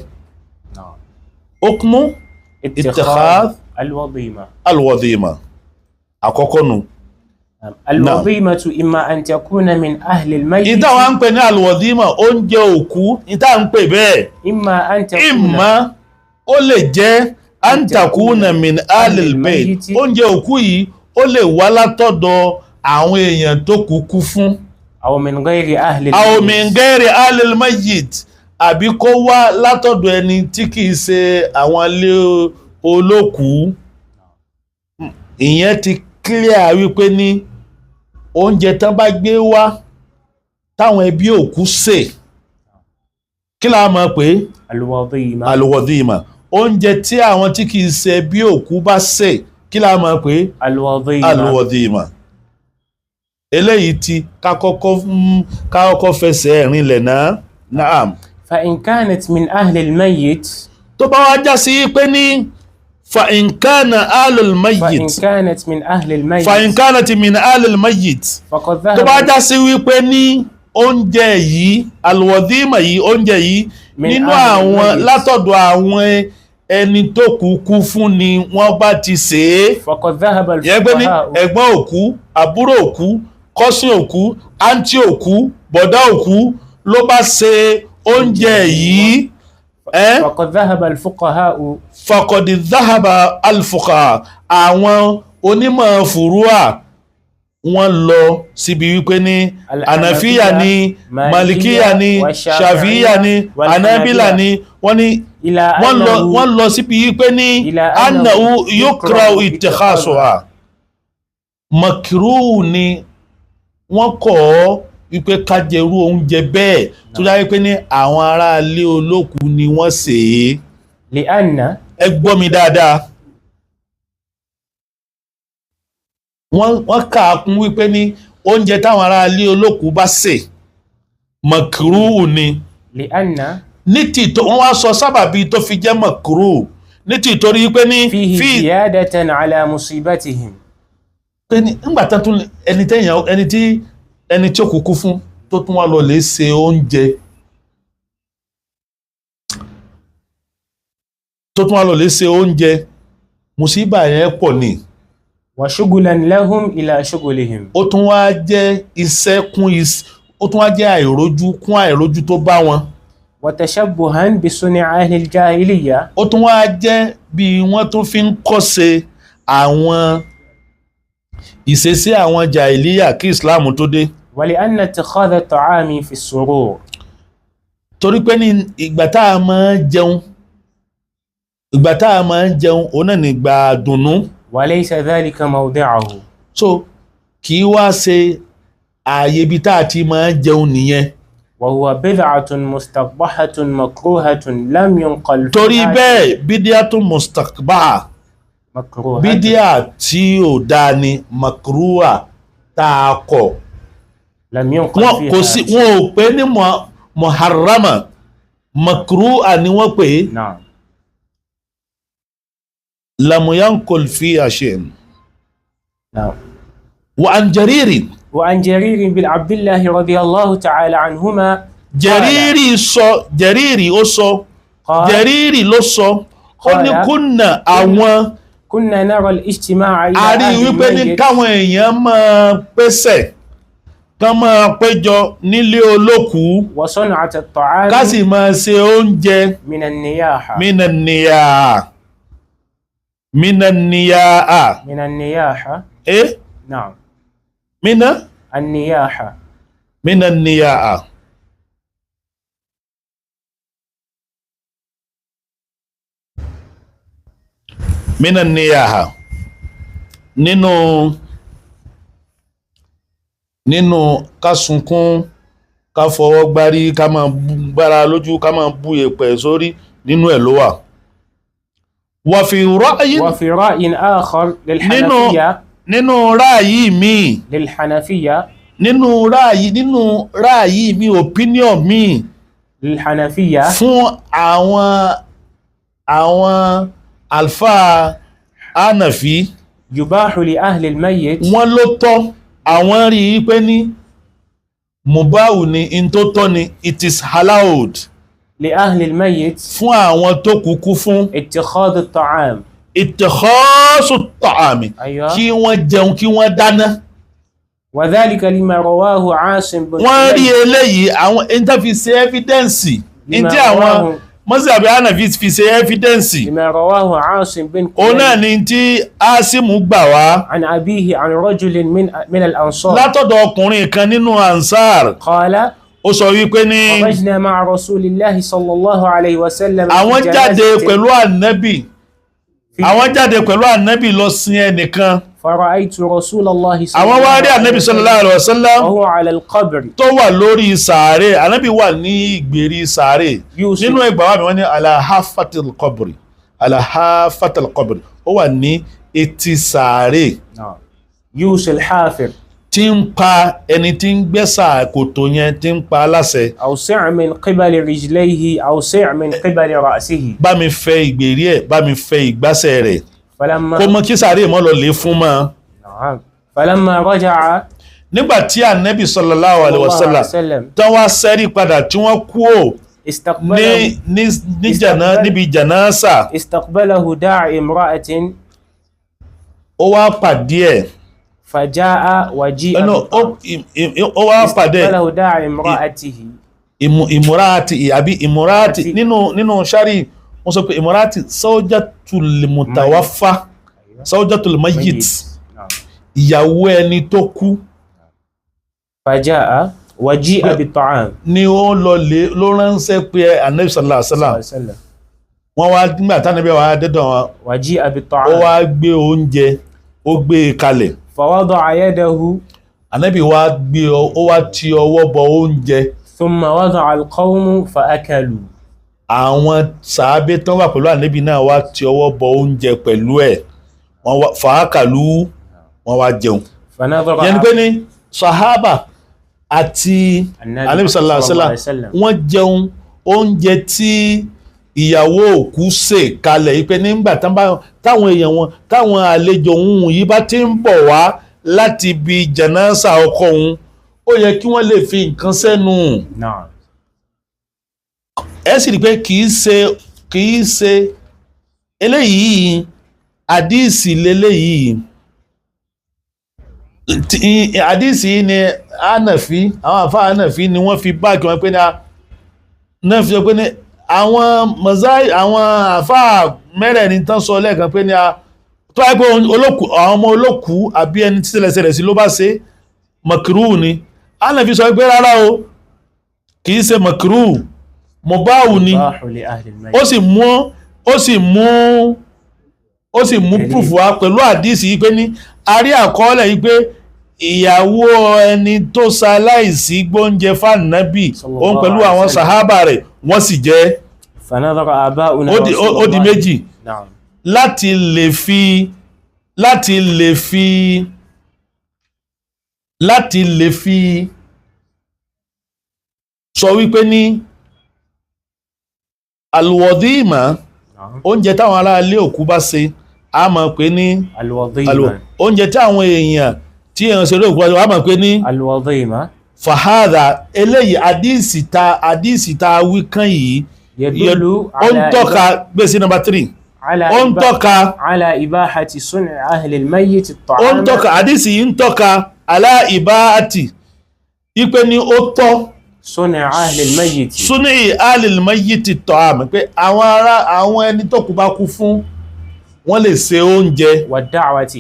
hukmu اتخاذ الوظيمة àkọ́kọ́ nù. الوظيمة إما أن تكون من أهل الميت. ìta wa ń pè ní alwazima oúnjẹ òkú ìta ń pè bẹ́ẹ̀. إما أن تكون ìmá ó lè jẹ́ an takuna min ahlil bayt oúnjẹ òkú yìí ó lè wá látọ̀dọ̀ àwọn èèyàn tó kúkú fún. أو من غير أهل الميت. أو من غير أهل الميت àbí kó wá látọ̀dọ̀ ẹni tí kìí ṣe àwọn ilé olókùú. ìyẹn ti clear wípé ní oúnjẹ tán bá gbé wá táwọn ẹbí òkú sè kí la mọ̀ pé alwazima oúnjẹ tí àwọn tí kìí ṣe ẹbí òkú bá sè kí la mọ̀ pé alwazima eléyìí tí ká kọ́kọ́ fẹsẹ̀ rinlẹ̀ náà naam. فإن كانت من أهل الميت. tó bá wá já sí pé ní فإن كان أهل الميت فإن كانت من أهل الميت فإن كانت من أهل الميت فقد ذهب tó bá já sí wípé ní oúnjẹ yìí alwazima yìí oúnjẹ yìí nínú àwọn látọ̀dọ̀ àwọn ẹni tó kúkú fún ni wọ́n bá ti ṣe é. فقد ذهب yẹn pé ní ẹ̀gbọ́n òkú àbúrò òkú kọ́sìn òkú àǹtí òkú bọ̀dá òkú ló bá ṣe oúnjẹ yìí. فقد ذهب الفقهاء. فقد ذهب الفقهاء àwọn onímọ̀ fùrúà wọ́n lọ síbi wípé ní ànàfíà ni malikiya ni ṣàfíyà ni anábílà ni wọ́n lọ síbi wípé ní annahu yukrau ittikhasuha makruh ni wọ́n kọ̀ wípé kájẹrú oúnjẹ bẹ́ẹ̀ tó dáwé pé ní àwọn ará ilé olókùú ni wọ́n sè é. li'anna. ẹ gbọ́ mi dáadáa. wọ́n kà á kún wípé ní oúnjẹ táwọn ará ilé olókùú bá sè makruh ni. li'anna. ní tìtọ́ wọ́n wá sọ sábàbí tó fi jẹ́ makruh ní tìtorí wípé ní. fihi ziyadatan ala musibatihim. pé ní ńgbà tán tún ẹni tí ó kúkú fún tó tún wá lọ lè ṣe oúnjẹ mùsíbà yẹn pọ̀ ni. wa shughlan lahum ila shughlihim. ó tún wá jẹ́ iṣẹ́ ó tún wá jẹ́ àìrójú kún àìrójú tó bá wọn. wa tashabbuhan bi suni ahli al-jahiliyya. ó tún wá jẹ́ bí wọ́n tún fi ń kọ́ṣe àwọn ìṣesí àwọn jahiliyya kí Islam tó dé. ولأن اتخاذ الطعام في السرور. torí pé ní ìgbà tá a máa ń jẹun òun náà nígbà dùnnú. وليس ذلك موضعه. so kì í wá ṣe ààyè ibi tá a ti máa ń jẹun nìyẹn. وهو بدعة مستقبحة مكروهة لم ينقل. torí bẹ́ẹ̀ bídíàtún mustaqbaha مكروه bídíà tí ò dáa ni makruha tá a kọ̀. لم ينقل wọn kò sí فيها wọn ò pè ní muharrama makruha ni wọ́n pè é. نعم lam yankul fiha shay'un. نعم. وعن جرير وعن جرير بن عبد الله رضي الله تعالى عنهما جريري sọ جريري ó sọ قال جريري ló sọ ó ní kúnnà àwọn كنا نرى الاجتماع إلى a rí أهل wípé ní الميت káwọn èèyàn máa pèsè kán máa péjọ nílé olókùú وصنعة الطعام ká sì máa ṣe oúnjẹ من النياحة من النياحة ايه نعم من النياحة النياحة من النياحة nínú ká sunkún ká fọwọ́ gbárí ká máa gbára lójú ká máa bú yẹ̀pẹ̀ sórí nínú ẹ̀ ló wà. وفي رأي آخر للحنفية nínú ráàyí mi للحنفية nínú ráàyí mi opinion mi للحنفية fún àwọn alfa Hanafi يباح لأهل الميت wọ́n ló tọ́ àwọn rí i pé ní mubahu ni in tó tọ́ ni it is allowed لأهل الميت fún àwọn tó kúkú fún اتخاذ الطعام ìtẹ̀kọ́sù tọ̀àmì أيوة. kí wọ́n jẹun kí wọ́n dáná. وذلك لما رواه عاصم بن wọ́n rí eléyìí àwọn interface evidence ní tí àwọn mọ́sàbí Hanafi fi ṣe evidence لما رواه عاصم بن òun náà ni tí Asimu gbà wá عن أبيه عن رجل من الأنصار látọ̀dọ̀ ọkùnrin kan nínú ansar قال ó sọ wípé ní خرجنا مع رسول الله صلى الله عليه وسلم àwọn jáde pẹ̀lú ànábì lọ sin ẹnìkan فرأيت رسول الله صلى àwọn الله wá rí عليه ànábì sallallahu وسلم alaihi wasallam وهو على القبر tó wà lórí sàárè ànábì wà ní ìgbèrí sàárè يوسف nínú ẹgbàá wà mí wọ́n ní alahafatil qabri ó wà ní etí sàárè يوسف الحافر tí ń pa ẹni tí ń gbẹ́sà kòtò yẹn tí ń pa aláṣẹ. أوسع من قبل رجليه أوسع من قبل رأسه bá mi fẹ́ ìgbèrí ẹ̀ bá mi fẹ́ ìgbásẹ̀ rẹ̀ فلما kó mọ kí sàárè mọ́ lọ lè fún mọ́. نعم فلما رجع nígbà tí ànábì sallallahu alaihi wasallam tán wá sẹ́rí padà tí wọ́n kú ò níbi jánásà استقبله داعي امرأة ó wá pàdé ẹ̀ فجاء وجيء ó wá pàdé استقبله داعي امرأته ìmúráàtì àbí ìmúráàtì nínú sáré wọ́n sọ pé ìmúráàtì zawjatul mutawaffa zawjatul mayyit ìyàwó ẹni tó kú. فجاء وجيء بالطعام ni ó ló ránṣẹ́ pé Ànábì sallallahu alaihi wasallam wọ́n wá nígbà tánàbí wà dẹ́dọ̀ wọn وجيء ó بالطعام wá gbé oúnjẹ ó gbé kalẹ̀ فوضع يده Ànábì wá ti ọwọ́ bọ oúnjẹ ثم وضع القوم فأكلوا àwọn sàábé tán wà pẹ̀lú Ànábì náà wá ti ọwọ́ bọ oúnjẹ pẹ̀lú ẹ̀ fàákàlú wọ́n wá jẹun. yẹn ni pé ní sahaba àti Ànábì sallallahu alaihi wasallam wọ́n jẹun oúnjẹ tí ìyàwó òkú sè kalẹ̀ yìí pé nígbà táwọn èèyàn wọn táwọn àlejò òun yìí bá ti ń bọ̀ wá láti ibi jánásà ọkọ òun ó yẹ kí wọ́n lè fi nǹkan sẹ́nu. ẹ sì rí i pé kì í ṣe eléyìí àdíìsì lélẹ́yìí àdíìsì yìí ni Hanafi àwọn àfa Hanafi ni wọ́n fi báàkì wọn pé náà fi sọ pé ní àwọn mọ̀sáì àwọn àfa mẹ́rẹ̀ẹ̀rin tán sọ lẹ́ẹ̀kan pé ní tó wáyé pé àwọn ọmọ olókùú àbí ẹni tí tẹ̀lẹ̀sẹ̀rẹ̀ sí ló bá ṣe makruh ni Hanafi sọ pé rárá o kì í ṣe makruh mubahu ni ó sì mú proof wá pẹ̀lú àdísì yìí pé ní a rí àkọọ́lẹ̀ yìí pé ìyàwó ẹni tó ṣaláìsí gbóúnjẹ fànábì òun pẹ̀lú àwọn sàhábà rẹ̀ wọ́n sì jẹ́ ó di méjì láti lè fi sọ wípé ní alwadima oúnjẹ táwọn ará ilé òkú bá ṣe a máa pè ní alwadima oúnjẹ tí àwọn èèyàn tí èèyàn ṣe lóòkú a máa pè ní alwadima fahadha eléyìí àdísì ta wí kan yìí ó ń tọ́ka gbèsè number 3 ó ń tọ́ka ala ibahati sun'i ahli al-mayyit at-ta'am ó ń tọ́ka àdísì yìí ń tọ́ka ala ibahati ipe ni ó tọ́ sun'i ahli al-mayyit sun'i ahli al-mayyit at-ta'am pé àwọn ẹni tó kú bá kú fún wọ́n lè ṣe oúnjẹ wa da'wati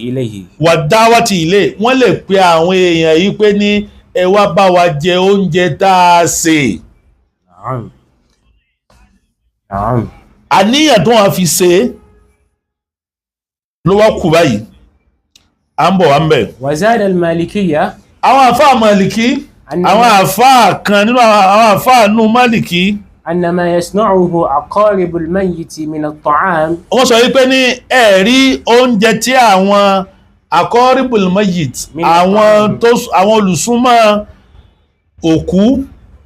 ilayhi wọ́n lè pe àwọn èèyàn yìí pé ní ẹ wá bá wa jẹ oúnjẹ tá a ṣe. Àníyàn tó wọ́n fi ṣe ló wá kù báyìí à ń bọ̀ wá ń bẹ̀. wazada al-malikiyya àwọn àfáà Málìkì àwọn àfáà kan nínú àwọn àfáà nù Málìkì annama yasna'uhu aqaribu al-mayyit min at-ta'am wọ́n sọ wípé ní ẹ̀rí oúnjẹ tí àwọn aqaribul mayyit àwọn olùsúnmọ́ òkú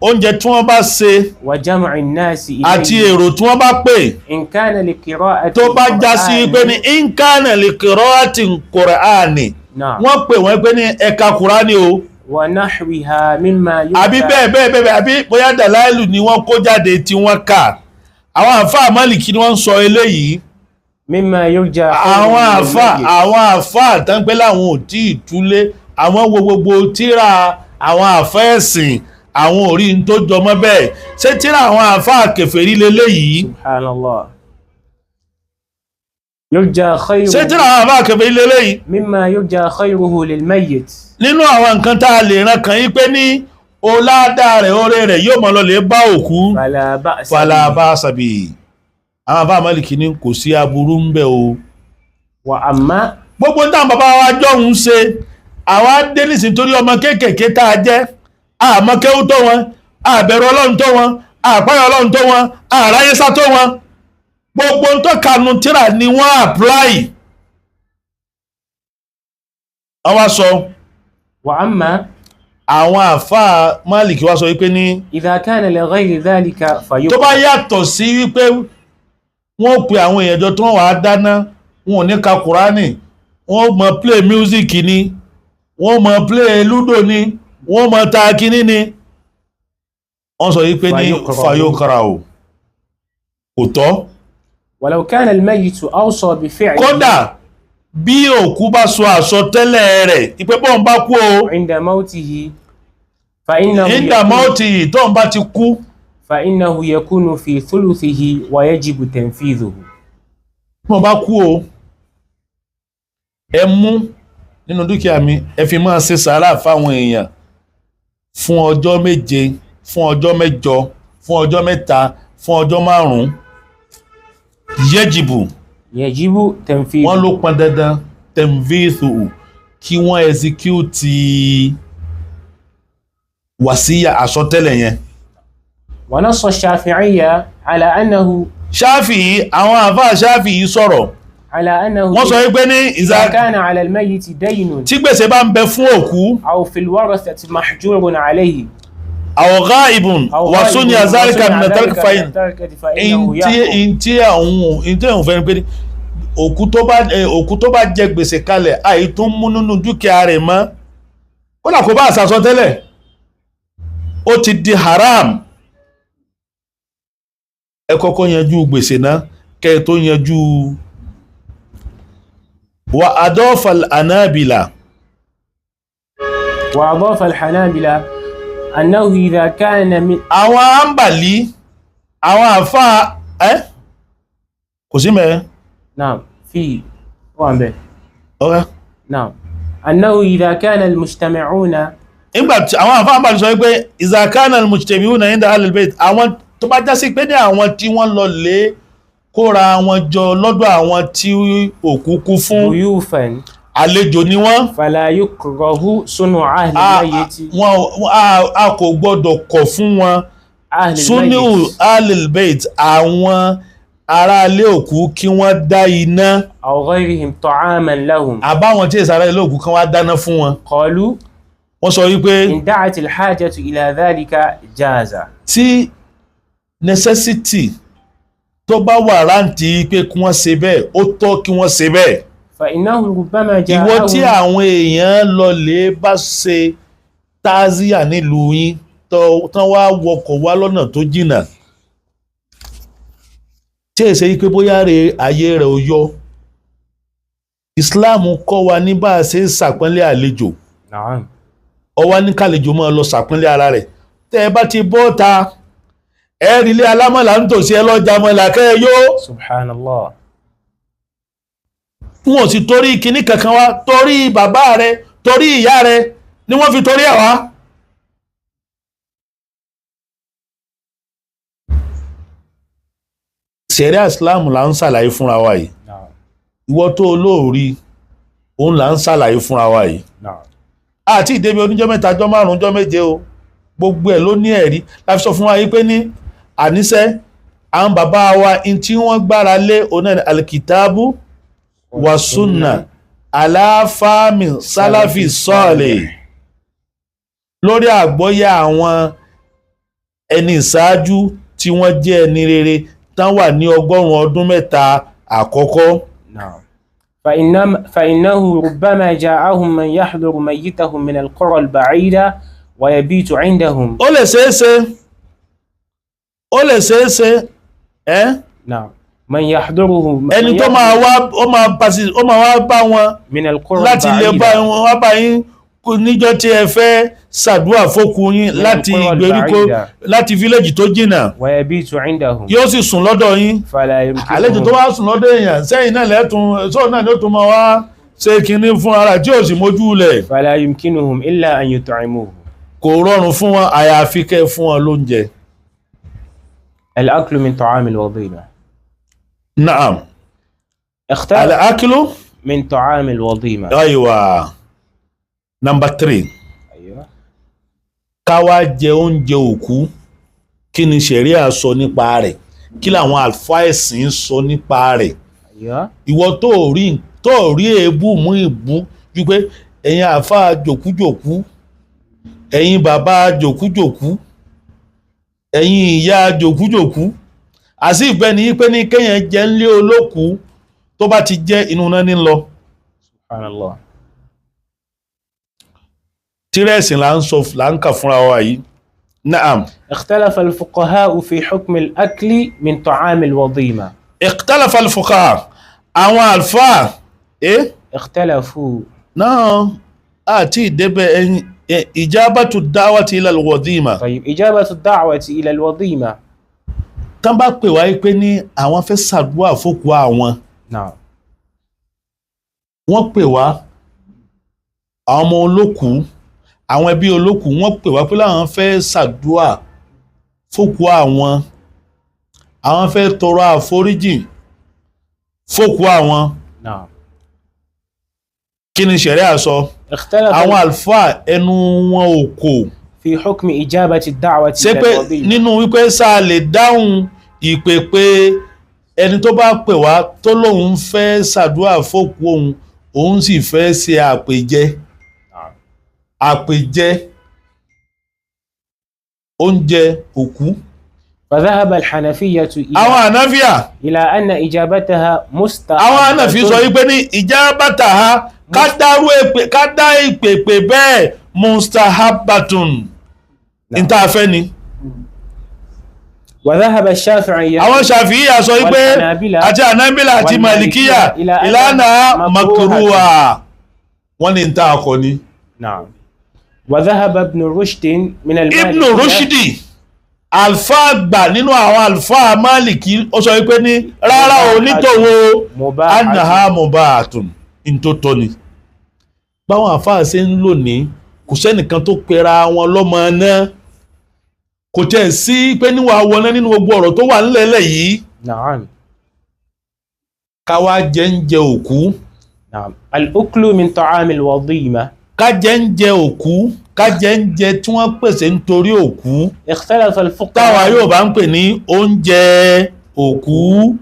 oúnjẹ tí wọ́n bá ṣe wa jam'i an-nasi ilayhi àti èrò tí wọ́n bá pè in kana li qira'ati tó bá já sí pé ní in kana li qira'ati Qur'ani wọ́n pè wọ́n pé ní ẹ̀ka Kùránì o wa nahwiha mimma yurja àbí bẹ́ẹ̀ àbí bóyá dàláìlù ni wọ́n kó jáde tí wọ́n kà àwọn àfáà Málìkì ni wọ́n ń sọ eléyìí mimma yurja àwọn àfáà tán pé láwọn ò tí ì túlé àwọn gbogbo tíra àwọn àfẹ́ẹ̀sìn àwọn orí ń tó jọmọ́ bẹ́ẹ̀ ṣé tíra àwọn àfáà kèfèrí leléyìí subhanallah yurja khayru ṣé tíra àwọn àfáà kèfèrí leléyìí mimma yurja khayruhu lil mayyit nínú àwọn nǹkan tá a lè ran kàn yí pé ní ọládà rẹ̀ oore rẹ̀ yóò mọ́ lọ lè bá òkú fala ba'sa bihi àwọn àfáà Málìkì ní kò sí aburú ń bẹ o wa amma gbogbo ń tàn bàbá wa jọ̀hún ṣe àwọn adénísìn torí ọmọ kéékèèké tá a jẹ́ àmọ́ kéwú tó wọn àbẹ̀rù Ọlọ́run tó wọn àpáyà Ọlọ́run tó wọn àráyésá tó wọn gbogbo ń tó kanu tíra ni wọ́n apply àwọn sọ wa amma àwọn àfáà Málìkì wá sọ wípé ní idha kana li ghayri dhalika tó bá yàtọ̀ sí wípé wọ́n pe àwọn èèyàn jọ tó wọ́n wà dáná wọn ò ní ka Kùránì wọ́n mọ̀ play music ni wọ́n mọ̀ play ludo ni wọ́n mọ̀ ta kíní ni wọ́n sọ wípé ní fayokara o kò tọ́ walau kana al-mayyitu awsa bi fi'li kódà bí òkú bá sọ àsọtẹ́lẹ̀ rẹ̀ ipé bọ́n bá kú o inda mawtihi fa innahu inda mawtihi tó ń bá ti kú fa innahu yakunu fi thuluthihi wa yajibu tanfidhuhu bọ́n bá kú o ẹ mú nínú dúkìá mi ẹ fi máa ṣe sàárà fáwọn èèyàn fún ọjọ́ méje fún ọjọ́ mẹ́jọ fún ọjọ́ mẹ́ta fún ọjọ́ márùn-ún yajibu tanfidhuhu wọ́n ló pọn dandan tanfidhuhu kí wọ́n execute wàsíyà àsọtẹ́lẹ̀ yẹn. wa nassa Shafi'iyya ala annahu Shafi'i àwọn àfáà Shafi'i sọ̀rọ̀ ala annahu wọ́n sọ wípé ní idha kana ala al-mayyiti daynun tí gbèsè bá ń bẹ fún òkú aw fil warathati mahjurun alayhi aw ghaibun wa sunya zalika min at-tark fa inti àwọn fẹ́ pé òkú tó bá jẹ gbèsè kalẹ̀ àì tún mú nínú dúkìá rẹ̀ mọ́ ó là kó bá àsàsọ tẹ́lẹ̀ ó ti di haram ẹ kọ́kọ́ yanjú gbèsè náà kẹ́ tó yanjú wa adọ́fà anábìlà annahu idha kana min àwọn àǹbàlí àwọn àfáà kò sí mẹ́ naam fi wọ́n bẹ̀ ọ̀rẹ́ naam annahu idha kana al-mujtami'una nígbàtí àwọn àfáà àǹbàlí sọ wípé idha kana al-mujtami'una inda ahlil bayt àwọn tó bá já sí pé ní àwọn tí wọ́n lọ lè kóra wọn jọ lọ́dọ̀ àwọn tí òkú kú fún uyufan àlejò ni wọ́n fala yukrahu sunu ahli al-mayyit a kò gbọ́dọ̀ kọ̀ fún wọn sunu ahlil bayt àwọn ará ilé òkú kí wọ́n dá iná أو غيرهم طعاما لهم àbáwọn tí ìsàrá ilé òkú kan wá dáná fún wọn قالوا wọ́n sọ wípé إن دعت الحاجة إلى ذلك جاز tí necessity tó bá wà rántí pé kí wọ́n ṣe bẹ́ẹ̀ ó tọ́ kí wọ́n ṣe bẹ́ẹ̀ فإنه ربما ìwọ tí جاءهم àwọn èèyàn lọ lè bá ṣe tazia nílùú yín tán wá wọkọ̀ wá lọ́nà tó jìnnà tí èsè yìí pé bóyá ayé rẹ̀ ò yọ Islam kọ́ wa ní bá a ṣe ń ṣàpọ́nlé àlejò نعم ọwá ní kàlejò máa lọ ṣàpọ́nlé ara rẹ̀ tẹ́ ẹ bá ti bọ́ ta ẹ̀rí ilé alámọ̀lá ń tòsí ẹ lọ́jà mọ́lá kẹ́ ẹ yó سبحان الله wọn ò sì torí kinní kankan wá torí bàbá rẹ̀ torí ìyá rẹ̀ ni wọ́n fi torí ẹ̀ wá. ṣẹ̀ríà Islam là ń ṣàlàyé fúnra wa yìí نعم ìwọ tó olóòrí òun là ń ṣàlàyé fúnra wa yìí نعم àti ìdébi oníjọ́ mẹ́ta jọ́ márùn-ún jọ́ méje o gbogbo ẹ̀ ló ní ẹ̀rí láti sọ fún wa yìí pé ní àníṣe àwọn bàbá wa in tí wọ́n gbára lé ọ̀nà alkitabu wa sunna aláfàmì sálàfì sọ́ọ̀lẹ̀ lórí àgbọ́yé àwọn ẹni ìṣáájú tí wọ́n jẹ́ ẹni rere tán wà ní 100 ọdún mẹ́ta àkọ́kọ́. نعم فإنه ربما جاءهم من يحضر ميتهم من القرى البعيدة ويبيت عندهم ó lè ṣeéṣe نعم من يحضره ẹni tó máa wá bá wọn من القرى láti lè bá البعيدة wọn wá bá yín níjọ́ tí ẹ fẹ́ ṣàdúrà fókù yín láti ìgbèríko láti fíléjì tó jìnnà ويبيت عندهم yóò sì sùn lọ́dọ̀ yín فلا àlejò tó يمكنهم wá sùn lọ́dọ̀ èèyàn sẹ́yìn náà lẹ́tùn sóò náà ló tún máa wá ṣe kinní fún ara tí ò sì mójú lẹ̀ فلا يمكنهم إلا أن يطعموه. kò rọrùn fún wọn àyàfi kẹ́ fún wọn lóúnjẹ. الأكل من طعام الوظيمة. naam اختار al-aklu من طعام الوظيمة. aywa number 3 أيوة. ká wá jẹ oúnjẹ òkú kí ni ṣẹ̀ríà sọ nípa rẹ̀ kí làwọn àlùfáà ẹ̀sìn sọ nípa rẹ̀ أيوة. ìwọ tó rí èébú mú ìbú ju pé ẹ̀yin àfáà jòkújòkú ẹ̀yin bàbá jòkújòkú ẹ̀yin ìyá jòkújòkú àti ìbẹ́ ni pé ní kéèyàn jẹ́ ńlé olókùú tó bá ti jẹ́ inú náà ní lọ. سبحان الله. tírẹ̀sì là ń kà fúnra wa yìí. naam. اختلف الفقهاء في حكم الأكل من طعام الوظيمة. ikhtalafa al-fuqaha àwọn àlùfáà اختلفوا. náà àti ìdẹ́bẹ̀ ẹ̀yìn ijabatu da'wati ila al-wadhima. طيب إجابة الدعوة إلى الوظيمة. tán bá pè wá pé ní àwọn fẹ́ ṣàdúrà fókù àwọn نعم. wọ́n pè wá àwọn ọmọ olókùú àwọn ẹbí olókùú wọ́n pè wá pé láwọn fẹ́ ṣàdúrà fókù àwọn fẹ́ tọrọ àforíjì fókù àwọn نعم. kí ni ṣẹ̀ríà sọ اختلف àwọn àlùfáà ẹnu wọn ò kò في حكم إجابة الدعوة ṣé إلى pé الوظيمة. nínú wípé sáà lè dáhùn ìpè pé ẹni tó bá pè wá tó lóun fẹ́ ṣàdúrà fókù òun sì fẹ́ ṣe àpèjẹ oúnjẹ òkú. فذهب الحنفية àwọn ànáfíà إلى أن إجابتها مستحبة. àwọn ànáfí sọ wípé ní ìjábàtà ha ká dá ìpèpè bẹ́ẹ̀ mustahabbatun ìtafẹ́ ni. وذهب الشافعي àwọn ṣàfíyà sọ wípé àti ànábílà àti màlìkíyà ìlànà makruha wọ́n ní ìta akọ ni. نعم. وذهب ابن رشد من المالكية. ibn rushdi alfa gbà nínú àwọn alfa maliki ó sọ wípé ní rárá o nítòwò anaha mubahatun ntótó ni. báwọn àfáà ṣe ń lò ní kò sẹ́nìkan tó pera wọn lọ́mọ náà kò tẹ̀ sí pé níwà wọná nínú gbogbo ọ̀rọ̀ tó wà nílẹ̀ yìí. نعم. káwá jẹ ń jẹ òkú. نعم. الأكل من طعام الوظيمة. ká jẹ ń jẹ òkú ká jẹ ń jẹ tí wọ́n pèsè nítorí òkú. اختلف الفقهاء. táwa yóò bá ń pè ní oúnjẹ òkú.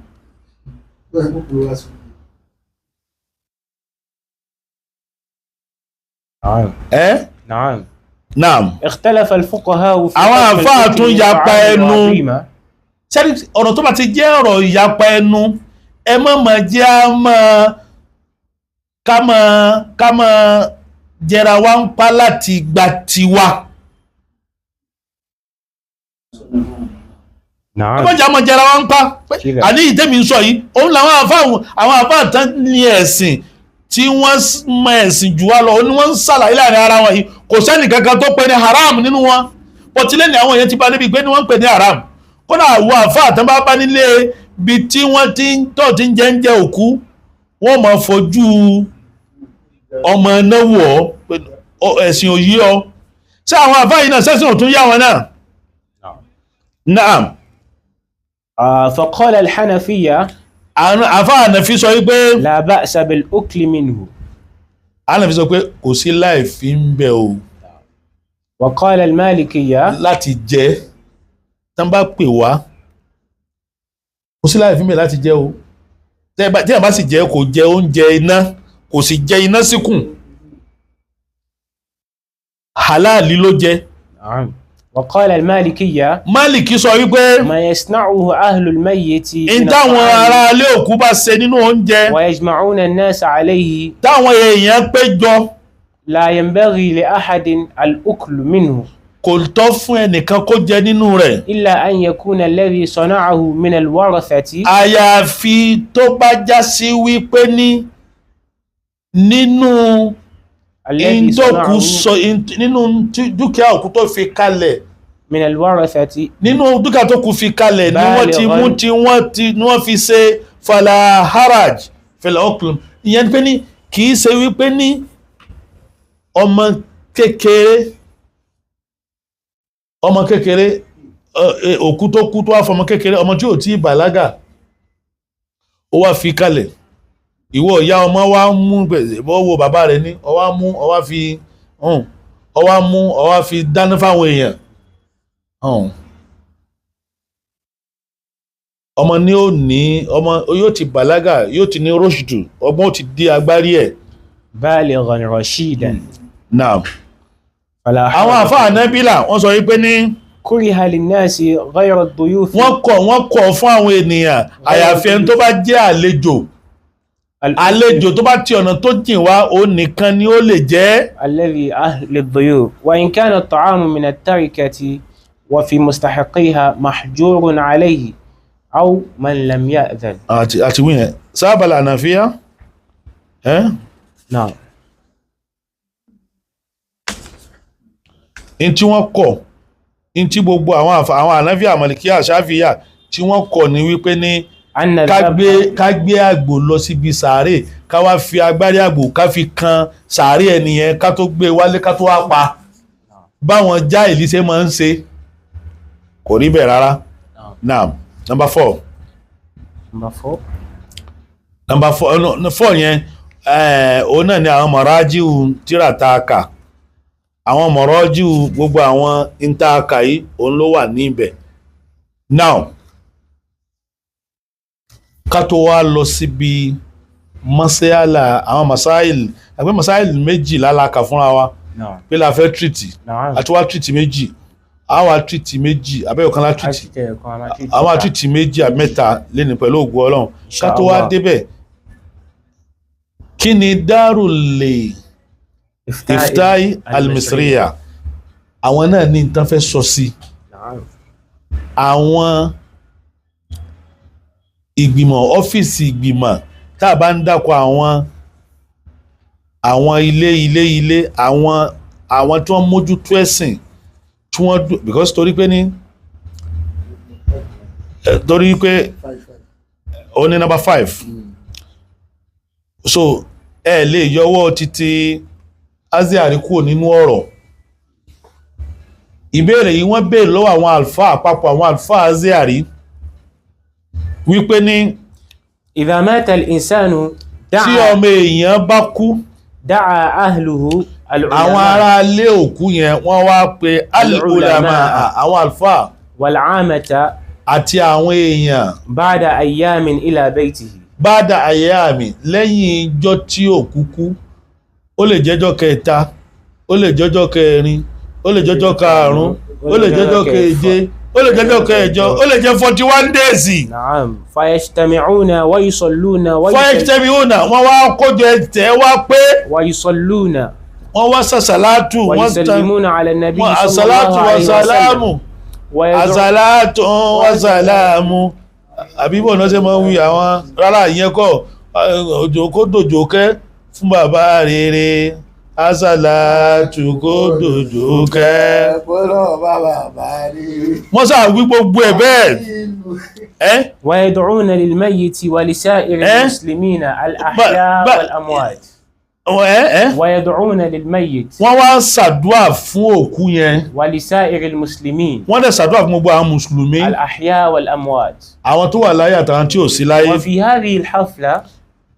نعم. naam اختلف الفقهاء في àwọn àfáà tún yapa ẹnu عظيمة. sẹ́ni ọ̀rọ̀ tó bá ti jẹ́ ọ̀rọ̀ ìyapa ẹnu ẹ má mà jẹ́ á mọ́ ká mọ́ jẹra wá ń pa láti gba tiwa نعم. ẹ má jẹ́ á mọ́ jẹra wá ń pa àní ìtẹ́mi ń sọ yìí òun làwọn àfáà tán ní ẹ̀sìn tí wọ́n mọ ẹ̀sìn jù wá lọ ó ní wọ́n ń ṣàlàyé láàrin ara wọn yìí kò sẹ́ni kankan tó pè ní haram nínú wọn pọ̀tílẹ̀ ní àwọn èèyàn ti bá débi pé ní wọ́n ń pè ní haram kódà àwọn àfáà tán bá nílé bí tí wọ́n ti ń jẹ́ ń jẹ òkú wọ́n máa fojú ọmọ náwó ọ ẹ̀sìn òyí ọ ṣé àwọn àfáà yìí náà sẹ́sìn òtún yá wọn náà. naam. فقال الحنفية àfáà Hanafi sọ wípé لا بأس بالأكل منه. Hanafi sọ pé kò sí láì fi ń bẹ o. وقال المالكية láti jẹ tán bá pè wá kò sí láì fi ń bẹ láti jẹ o tí a bá sì jẹ kò jẹ oúnjẹ iná kò sì jẹ iná síkùn halali ló jẹ. وقال المالكية Málìkì sọ wípé ما يصنعه أهل الميت in táwọn ará ilé òkú bá ṣe nínú oúnjẹ ويجمعون الناس عليه táwọn èèyàn péjọ لا ينبغي لأحد الأكل منه kò tọ́ fún ẹnìkan kó jẹ nínú rẹ̀ إلا أن يكون الذي صنعه من الورثة. àyàfi tó bá já sí wípé nínú الذي ìdókù صنعه nínú dúkìá òkú tó fi kalẹ̀ من الورثة nínú dúkìá tó kú fi kalẹ̀ ni wọ́n ti mú tí wọ́n fi ṣe fala haraj fẹlẹ̀ ọkùnrin ìyẹn pé ní kìí ṣe wípé ní ọmọ kékeré òkú tó kú tó wá fọmọ kékeré ọmọ tí ò tí bàlágà ó wá fi kalẹ̀ ìwọ ìyá ọmọ wá mú bọ́wọ́ bàbá rẹ̀ ní ọwá fi dáná fáwọn èèyàn ọmọ ní ó ní ọmọ yóò ti bàlágà yóò ti ní róṣùdù ọgbọ́n ó ti dé agbárí ẹ̀. بالغا رشيدا. Naam. àwọn àfáà Nábìlà wọ́n sọ wípé ní كره للناس غير الضيوف. wọ́n kọ̀ fún àwọn ènìyàn àyàfi ẹni tó bá jẹ́ àlejò tó bá ti ọ̀nà tó jìn wá ó nìkan ni ó lè jẹ́. الذي أهل الضيوف وإن كان الطعام من التركة وفي مستحقيها محجور عليه أو من لم يأذن. àti wíyẹn sábàlá ànàfíà. نعم. in tí wọ́n kọ̀ in tí gbogbo àwọn ànáfíà Màlíkíyà Ṣáfíyà tí wọ́n kọ̀ ní wípé ní ká gbé àgbò lọ síbi sàárè ká wá fi agbárí àgbò ká fi kan sàárè ẹnìyẹn ká tó gbé wálé ká tó wá pa báwọn Jáhílì ṣe máa ń ṣe kò rí bẹ́ẹ̀ rárá. Now number 4 yẹn òun náà ni àwọn mọ̀rájíù tírataka àwọn mọ̀rájíù gbogbo àwọn intaka yìí òun ló wà níbẹ̀. Now ká tó wá lọ síbi masayala àwọn masáìl àgbẹ̀ masáìl méjì lálàkà fúnra wa pé la fẹ́ tìrìtì àti wá tìrìtì méjì àwa tìrìtì méjì abẹ́yọ̀kan lá tìrìtì àwọn àtìrìtì méjì àmẹ́ta lẹ́nu pẹ̀lú ògùn Ọlọ́run ká tó wá débẹ̀ kí ni Darul Iftai al-Misriya àwọn náà ní nǹkan fẹ́ sọ sí àwọn ìgbìmọ̀ ọ́fíìsì ìgbìmọ̀ tá a bá ń dákọ̀ àwọn ilé àwọn tí wọ́n mójútó ẹ̀sìn tí wọ́n because torí pé ó ní number 5 so ẹ lè yọwọ́ títí Azhari kúrò nínú ọ̀rọ̀ ìbéèrè yìí wọ́n béèrè lọ́wọ́ àwọn àlùfáà àpapọ̀ àwọn àlùfáà Azhari wípé ní idha mata al-insanu tí ọmọ èèyàn bá kú da'a ahluhu àwọn ará ilé òkú yẹn wọ́n wá pé al-ulama àwọn àlùfáà wal-'amata àti àwọn èèyàn ba'da ayyamin ila baytihi bada ayami lẹ́yìn ọjọ́ tí òkú kú ó lè jẹ́jọ́ kẹta ó lè jẹ́jọ́ kẹrin ó lè jẹ́jọ́ karùn-ún ó lè jẹ́jọ́ keje ó lè jẹ́jọ́ kẹjọ ó lè jẹ́ 41 days. Naam. Fayajtami'una wa yusalluna fayajtami'una wọ́n wá kójọ ẹ̀tẹ́ wá pé wa yusalluna wọ́n wá sàṣàlátù wa yusallimuna ala nabi àṣàlátù wàṣàlámù àṣàlátù wàṣàlámù àbíbọ̀ náà ṣe máa ń wí àwọn rárá ìyẹn kọ́ òjò kó dòjò kẹ́ fún bàbá rere àṣàlátù kó dòjò kẹ́ wọ́n sáà wí gbogbo ẹ̀ bẹ́ẹ̀. wa yad'una lil mayyiti wa lisa'iri muslimina al ahya wal amwat. wa yad'una lil mayyit. wọ́n wá ṣàdúà fún òkú yẹn. wa lisa'iri muslimin. wọ́n dẹ̀ ṣàdúà fún gbogbo àwọn mùsùlùmí. al ahya wal amwat. àwọn tó wà láyé àtàwọn tí ò sí láyé. wa fi hadhihi al hafla.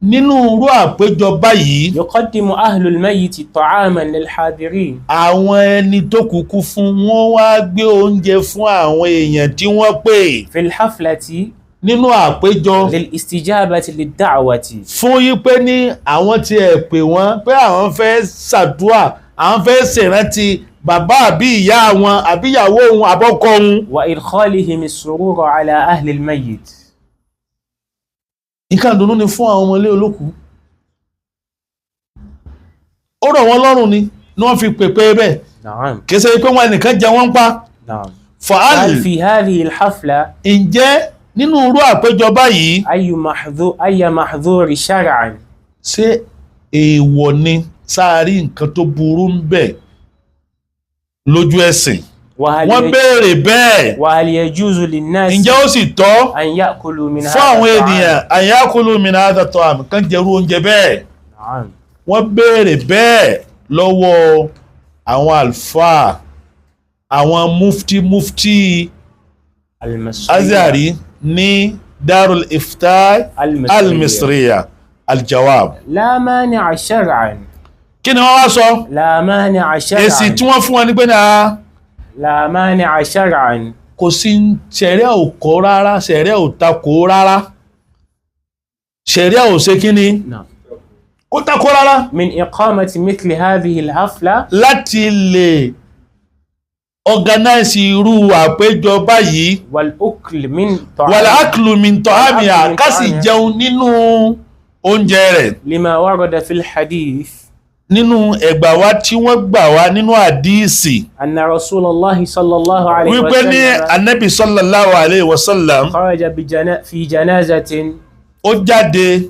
nínú irú àpéjọ báyìí. yuqaddimu ahlul mayyiti ta'aman lil hadirin. àwọn ẹni tó kúkú fún wọn wá gbé oúnjẹ fún àwọn èèyàn tí wọ́n pè. fil haflati. nínú àpéjọ. lil istijabati lid da'wati. fún yí pé ní àwọn tí ẹ pè wọ́n pé àwọn fẹ́ ṣàdúà àwọn fẹ́ ṣèrántí bàbá àbí ìyá wọn àbí ìyàwó wọn àbọ́kọ wọn. wa idkhalihim as-surura ala ahli al-mayyit. nǹkan dùnú ni fún àwọn ọmọlé olókù ó rọ̀ wọ́n lọ́rùn ni wọ́n fi pèpè bẹ́ẹ̀. Naam. kìí ṣe pé wọn nìkan jẹ wọ́n pa. Naam. fa'al fi hadhihi al-hafla. ǹjẹ́ nínú irú àpéjọ báyìí. ayya mahdhuri shar'an. ṣé èèwọ̀ ni sáàrí nǹkan tó burú ń bẹ lójú ẹ̀sìn. wọ́n béèrè bẹ́ẹ̀. wa hal yajuzu lin-nas. ǹjẹ́ ó sì tọ́ an ya'kulu min fún àwọn ènìyàn an ya'kulu min hadha at-ta'am kan jẹrú oúnjẹ bẹ́ẹ̀. Naam. wọ́n béèrè bẹ́ẹ̀ lọ́wọ́ àwọn àlùfáà àwọn mufti azari ní darul iftar al-misriya al-jawab. la mani'a shar'an. kí ni wọ́n wá sọ. la mani'a shar'an. èsì tí wọ́n fún wọn ní pé náà. la mani'a shar'an. kò sí ṣẹ̀ríà ò kọ́ rárá ṣẹ̀ríà ò takò rárá ṣẹ̀ríà ò ṣe kí ni. kó takò rárá. min iqamati mithli hadhihi al-hafla. láti lè organize irú àpéjọ báyìí. wal-aklu min ta'amiha ká sì jẹun nínú oúnjẹ rẹ̀. lima warada fil hadith. nínú ẹgbà wa tí wọ́n gbà wá nínú àdíìsì. anna rasulallah sallallahu alayhi wa sallam. wípé ní anabi sallallahu alayhi wa sallam. kharaja fi janazatin. ó jáde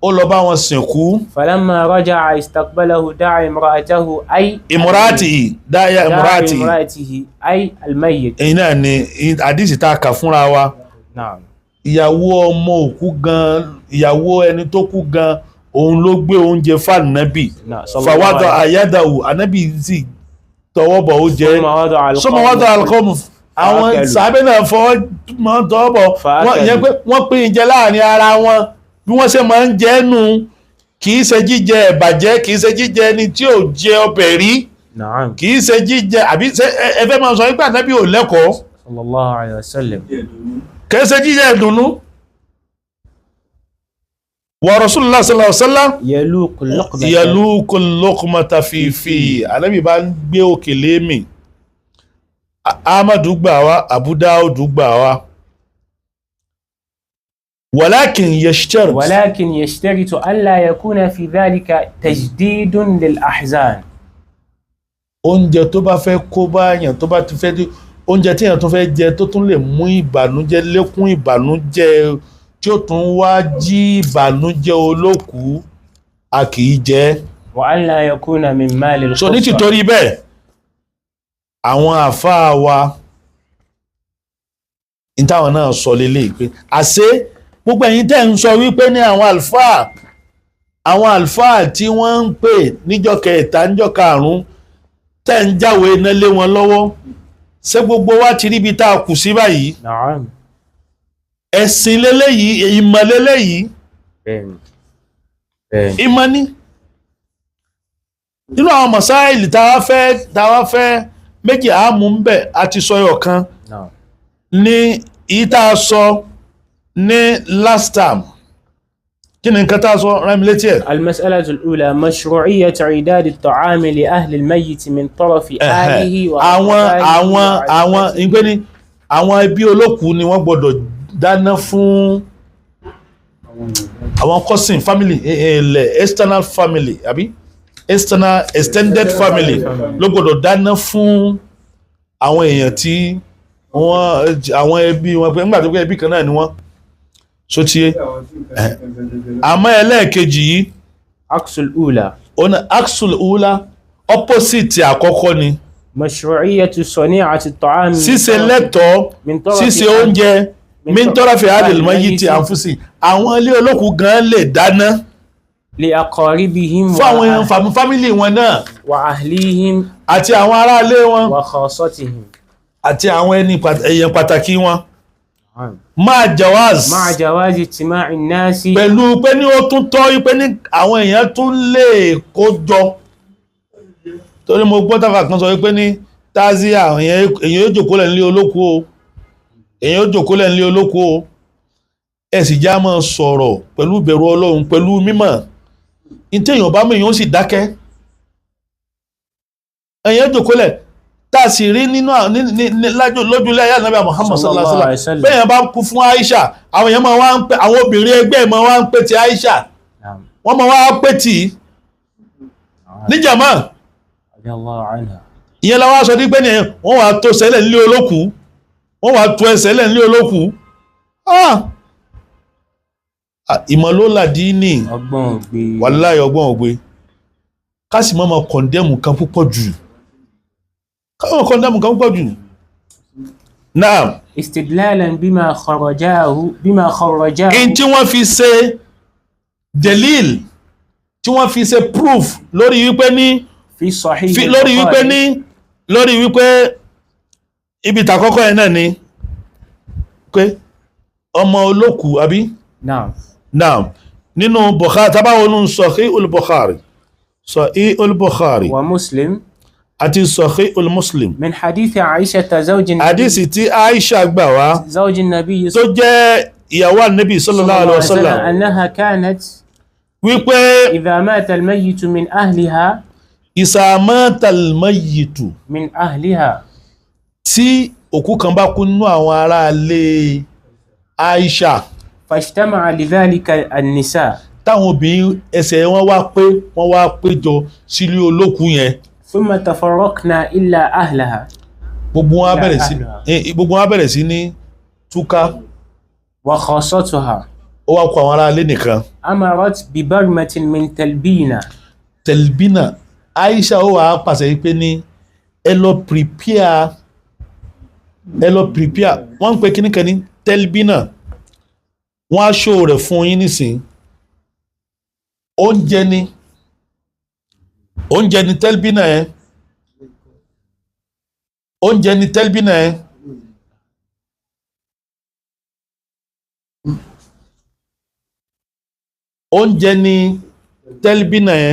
ó lọ bá wọn sìnkú. falamma raja'a istaqbalahu da'a imra'atahu ay. imra'atihi da'a imra'atihi ay al-mayyit. èyí náà ni àdíìsì tá a kà fúnra wa. Naam. ìyàwó ọmọ òkú gan ìyàwó ẹni tó kú gan òun ló gbé oúnjẹ fànàbì. fàwádọ̀ àyádàwò ànábì sì tọwọ́ bọ̀ ó jẹ́. sọmọwádọ̀ alqawm àwọn sàábẹ́ náà fọwọ́ mọ́ tọwọ́ bọ̀ wọ́n pín in jẹ láàrin ara wọn bí wọ́n ṣe máa ń jẹ nù. kìí ṣe jíjẹ ẹ̀bàjẹ́ kìí ṣe jíjẹ ẹni tí ò jẹ ọbẹ̀ rí. kìí ṣe jíjẹ àbí ẹ fẹ́ máa sọ wípé ànábì ò lẹ́kọ̀ọ́. sallallahu alayhi wa sallam. kìí ṣe jíjẹ ìdùnnú. wa rasulullah sallallahu alaihi wasallam yaluqu luqmata fi Ànábì bá ń gbé òkèlè mì. Ahmadu gbà wá, Abu Dawud gbà wá. walakin yashtaritu alla yakuna fi dhalika tajdidun lil ahzan. oúnjẹ tó bá fẹ́ kó báyàn tó bá ti fẹ́ oúnjẹ tí èèyàn tó fẹ́ jẹ tó tún lè mú ìbànújẹ́ lékún ìbànújẹ́ tí ó tún wá jí ìbànújẹ́ olókùú a kìí jẹ. wa an la yakuna min mali al-khuffa. so ní tìtorí bẹ́ẹ̀ àwọn àfáà wa ní táwọn náà sọ lélẹ̀ pé àṣé gbogbo ẹ̀yin tẹ́ ń sọ wípé ní àwọn àlùfáà tí wọ́n ń pè níjọ́ kẹta níjọ́ karùn-ún tẹ́ ń jáwé iná lé wọn lọ́wọ́ ṣé gbogbo wa ti ríbi tá a kù sí báyìí. Naam. ẹ̀sìn lélẹ́yìí ìmọ̀ lélẹ́yìí ìmọ̀ ní nínú àwọn mọ̀sáìlì tàwa fẹ́ méjì àámú ń bẹ̀ àti sọ ọ̀kan ní ìta sọ ní last time kí ni nǹkan tá sọ rán mi létí ẹ̀. المسألة الأولى مشروعية إعداد الطعام لأهل الميت من طرف أهله àwọn ìgbé ni àwọn ẹbí olókùú ni wọ́n gbọ́dọ̀ dáná fún àwọn cousin family external family àbí external extended family ló gbọ́dọ̀ dáná fún àwọn èèyàn tí àwọn ẹbí wọn pé nígbà tó pé ẹbí kan náà ni wọ́n so tiye àmọ́ ẹlẹ́ẹ̀kejì yìí عكس الأولى ọ̀nà axel ula opposite àkọ́kọ́ ni مشروعية صنيعة الطعام ṣíṣe lẹ́tọ̀ọ́ ṣíṣe oúnjẹ mintọ́ra fi hàlẹ̀ mọ́yì tí a ń fún sí àwọn ilé olókùú gan lè dáná لأقاربهم fún àwọn èèyàn fámílì wọn náà وأهليهم àti àwọn ará ilé wọn وخاصتهم àti àwọn èèyàn pàtàkì wọn máa jawaz مع جواز اجتماع الناس pẹ̀lú pé ní ó tún tọ́ pé ní àwọn èèyàn tún lè kó jọ torí mo gbọ́ tàfà kan sọ pé ní tazia èèyàn yóò jòkólẹ̀ nílé olókùú o èèyàn yóò jòkólẹ̀ nílé olókùú o ẹ sì já máa sọ̀rọ̀ pẹ̀lú ìbẹ̀rù Ọlọ́run pẹ̀lú mímọ̀ ìtẹ́ èèyàn bá mọ̀ èèyàn sì dákẹ́ èèyàn jòkólẹ̀ tá a sì rí nínú lójúlé ayé Ànábì Muhammad sallallahu alaihi wasallam bẹ́ẹ̀ bá kú fún Aisha àwọn èèyàn máa wá ń pè àwọn obìnrin ẹgbẹ́ máa wá ń pè ti Aisha wọ́n máa wá pè tí níjàmá ìyẹn la wá sọ dípẹ́ ni wọ́n wá tó sẹ́lẹ̀ nílé olókùú wọ́n wá tó ẹsẹ̀lẹ̀ nílé olókùú ìmọ̀ ló làdí ní wàláhì ọgbọ́n ògbé kásì mọ́ kọ̀ndẹ́mù kan púpọ̀ jù káwọn kọ̀ndẹ́mù kan púpọ̀ jù náà istidlalan bima kharajahu in tí wọ́n fi ṣe delil tí wọ́n fi ṣe proof lórí wípé ní lórí wípé ibi tàkọ́kọ́ ẹ̀ náà ni pé ọmọ olókùú àbí naam nínú Bukhari tabawonu Sahih al-Bukhari wa Muslim àti Sahih al-Muslim min hadith Aisha zawjin hadisi tí Aisha gbà wá zawjin nabi tó jẹ́ ìyàwó Nabi sallallahu alaihi wasallam annaha kanat wípé idha mata al-mayyit min ahliha idha mata al-mayyit min ahliha tí òkú kan bá kú nínú àwọn ará ilé Aisha fashtama'a lidhalika an-nisa táwọn obìnrin ẹsẹ̀ wọ́n wá péjọ sílé olókùú yẹn thumma tafarraqna illa ahlaha gbogbo wọn bẹ̀rẹ̀ sí ní túká wa khassatuha ó wá kó àwọn ará ilé nìkan amarat bi barmatin min talbina Aisha ó wá pàṣẹ pé ní ẹ lọ prepare wọ́n ń pè kíníkan ní talbina wọ́n á ṣó rẹ̀ fún yín nísìn oúnjẹ ni talbina ẹ oúnjẹ ni talbina ẹ oúnjẹ ni talbina ẹ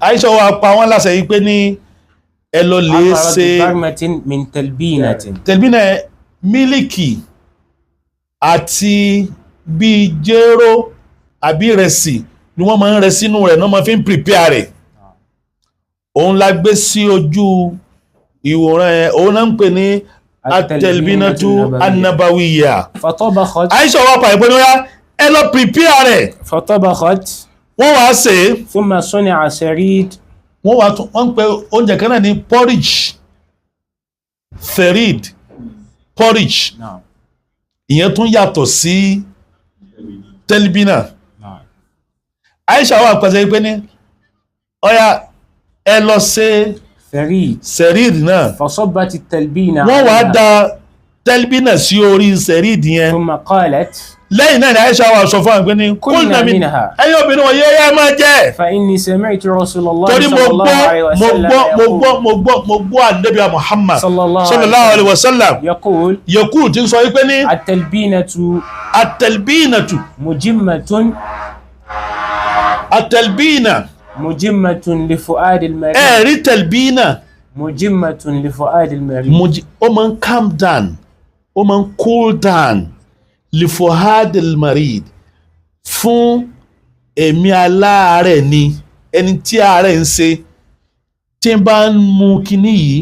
Aisha wa pa wọ́n láṣẹ yìí pé ní ẹ lọ lè ṣe talbina ẹ mílìkì àti bí jéró àbí rẹsì ni wọ́n máa ń rẹ sínú rẹ̀ náà máa fi ń prepare rẹ̀ òun la gbé sí ojú ìwòran ẹ̀ òun náà ń pè ní at-talbinatu an-nabawiyya Aisha wá pa ìpé níwá ẹ lọ prepare rẹ̀ wọ́n wá ṣe thumma suni'a sarid wọ́n ń pè oúnjẹ kan náà ní porridge ferid porridge ìyẹn tún yàtọ̀ sí talbina Aisha wà pẹ̀sẹ̀ pé ní ọya ẹ lọ ṣe serid náà fasabbati talbina wọ́n wá da talbina sí orí serid yẹn thumma qalat lẹ́yìn náà ni Aisha wà sọ fún àwọn pé ní kulna minha ẹ̀yin obìnrin wọ̀nyí ẹ̀yà máa jẹ́ fa inni sami'tu Rasulullah torí mo gbọ́ Ànábì Muhammad sallallahu alaihi wasallam yaqul tí ń sọ wípé ní at-talbinatu mujimmatun li fu'ad al-marid ẹ̀rí talbina mujimmatun li fu'ad al-marid ó máa ń calm down ó máa ń cool down li fuhadil marid fún ẹ̀mí aláàárẹ̀ ni ẹni tí àárẹ̀ ń ṣe tí ń bá ń mu kíní yìí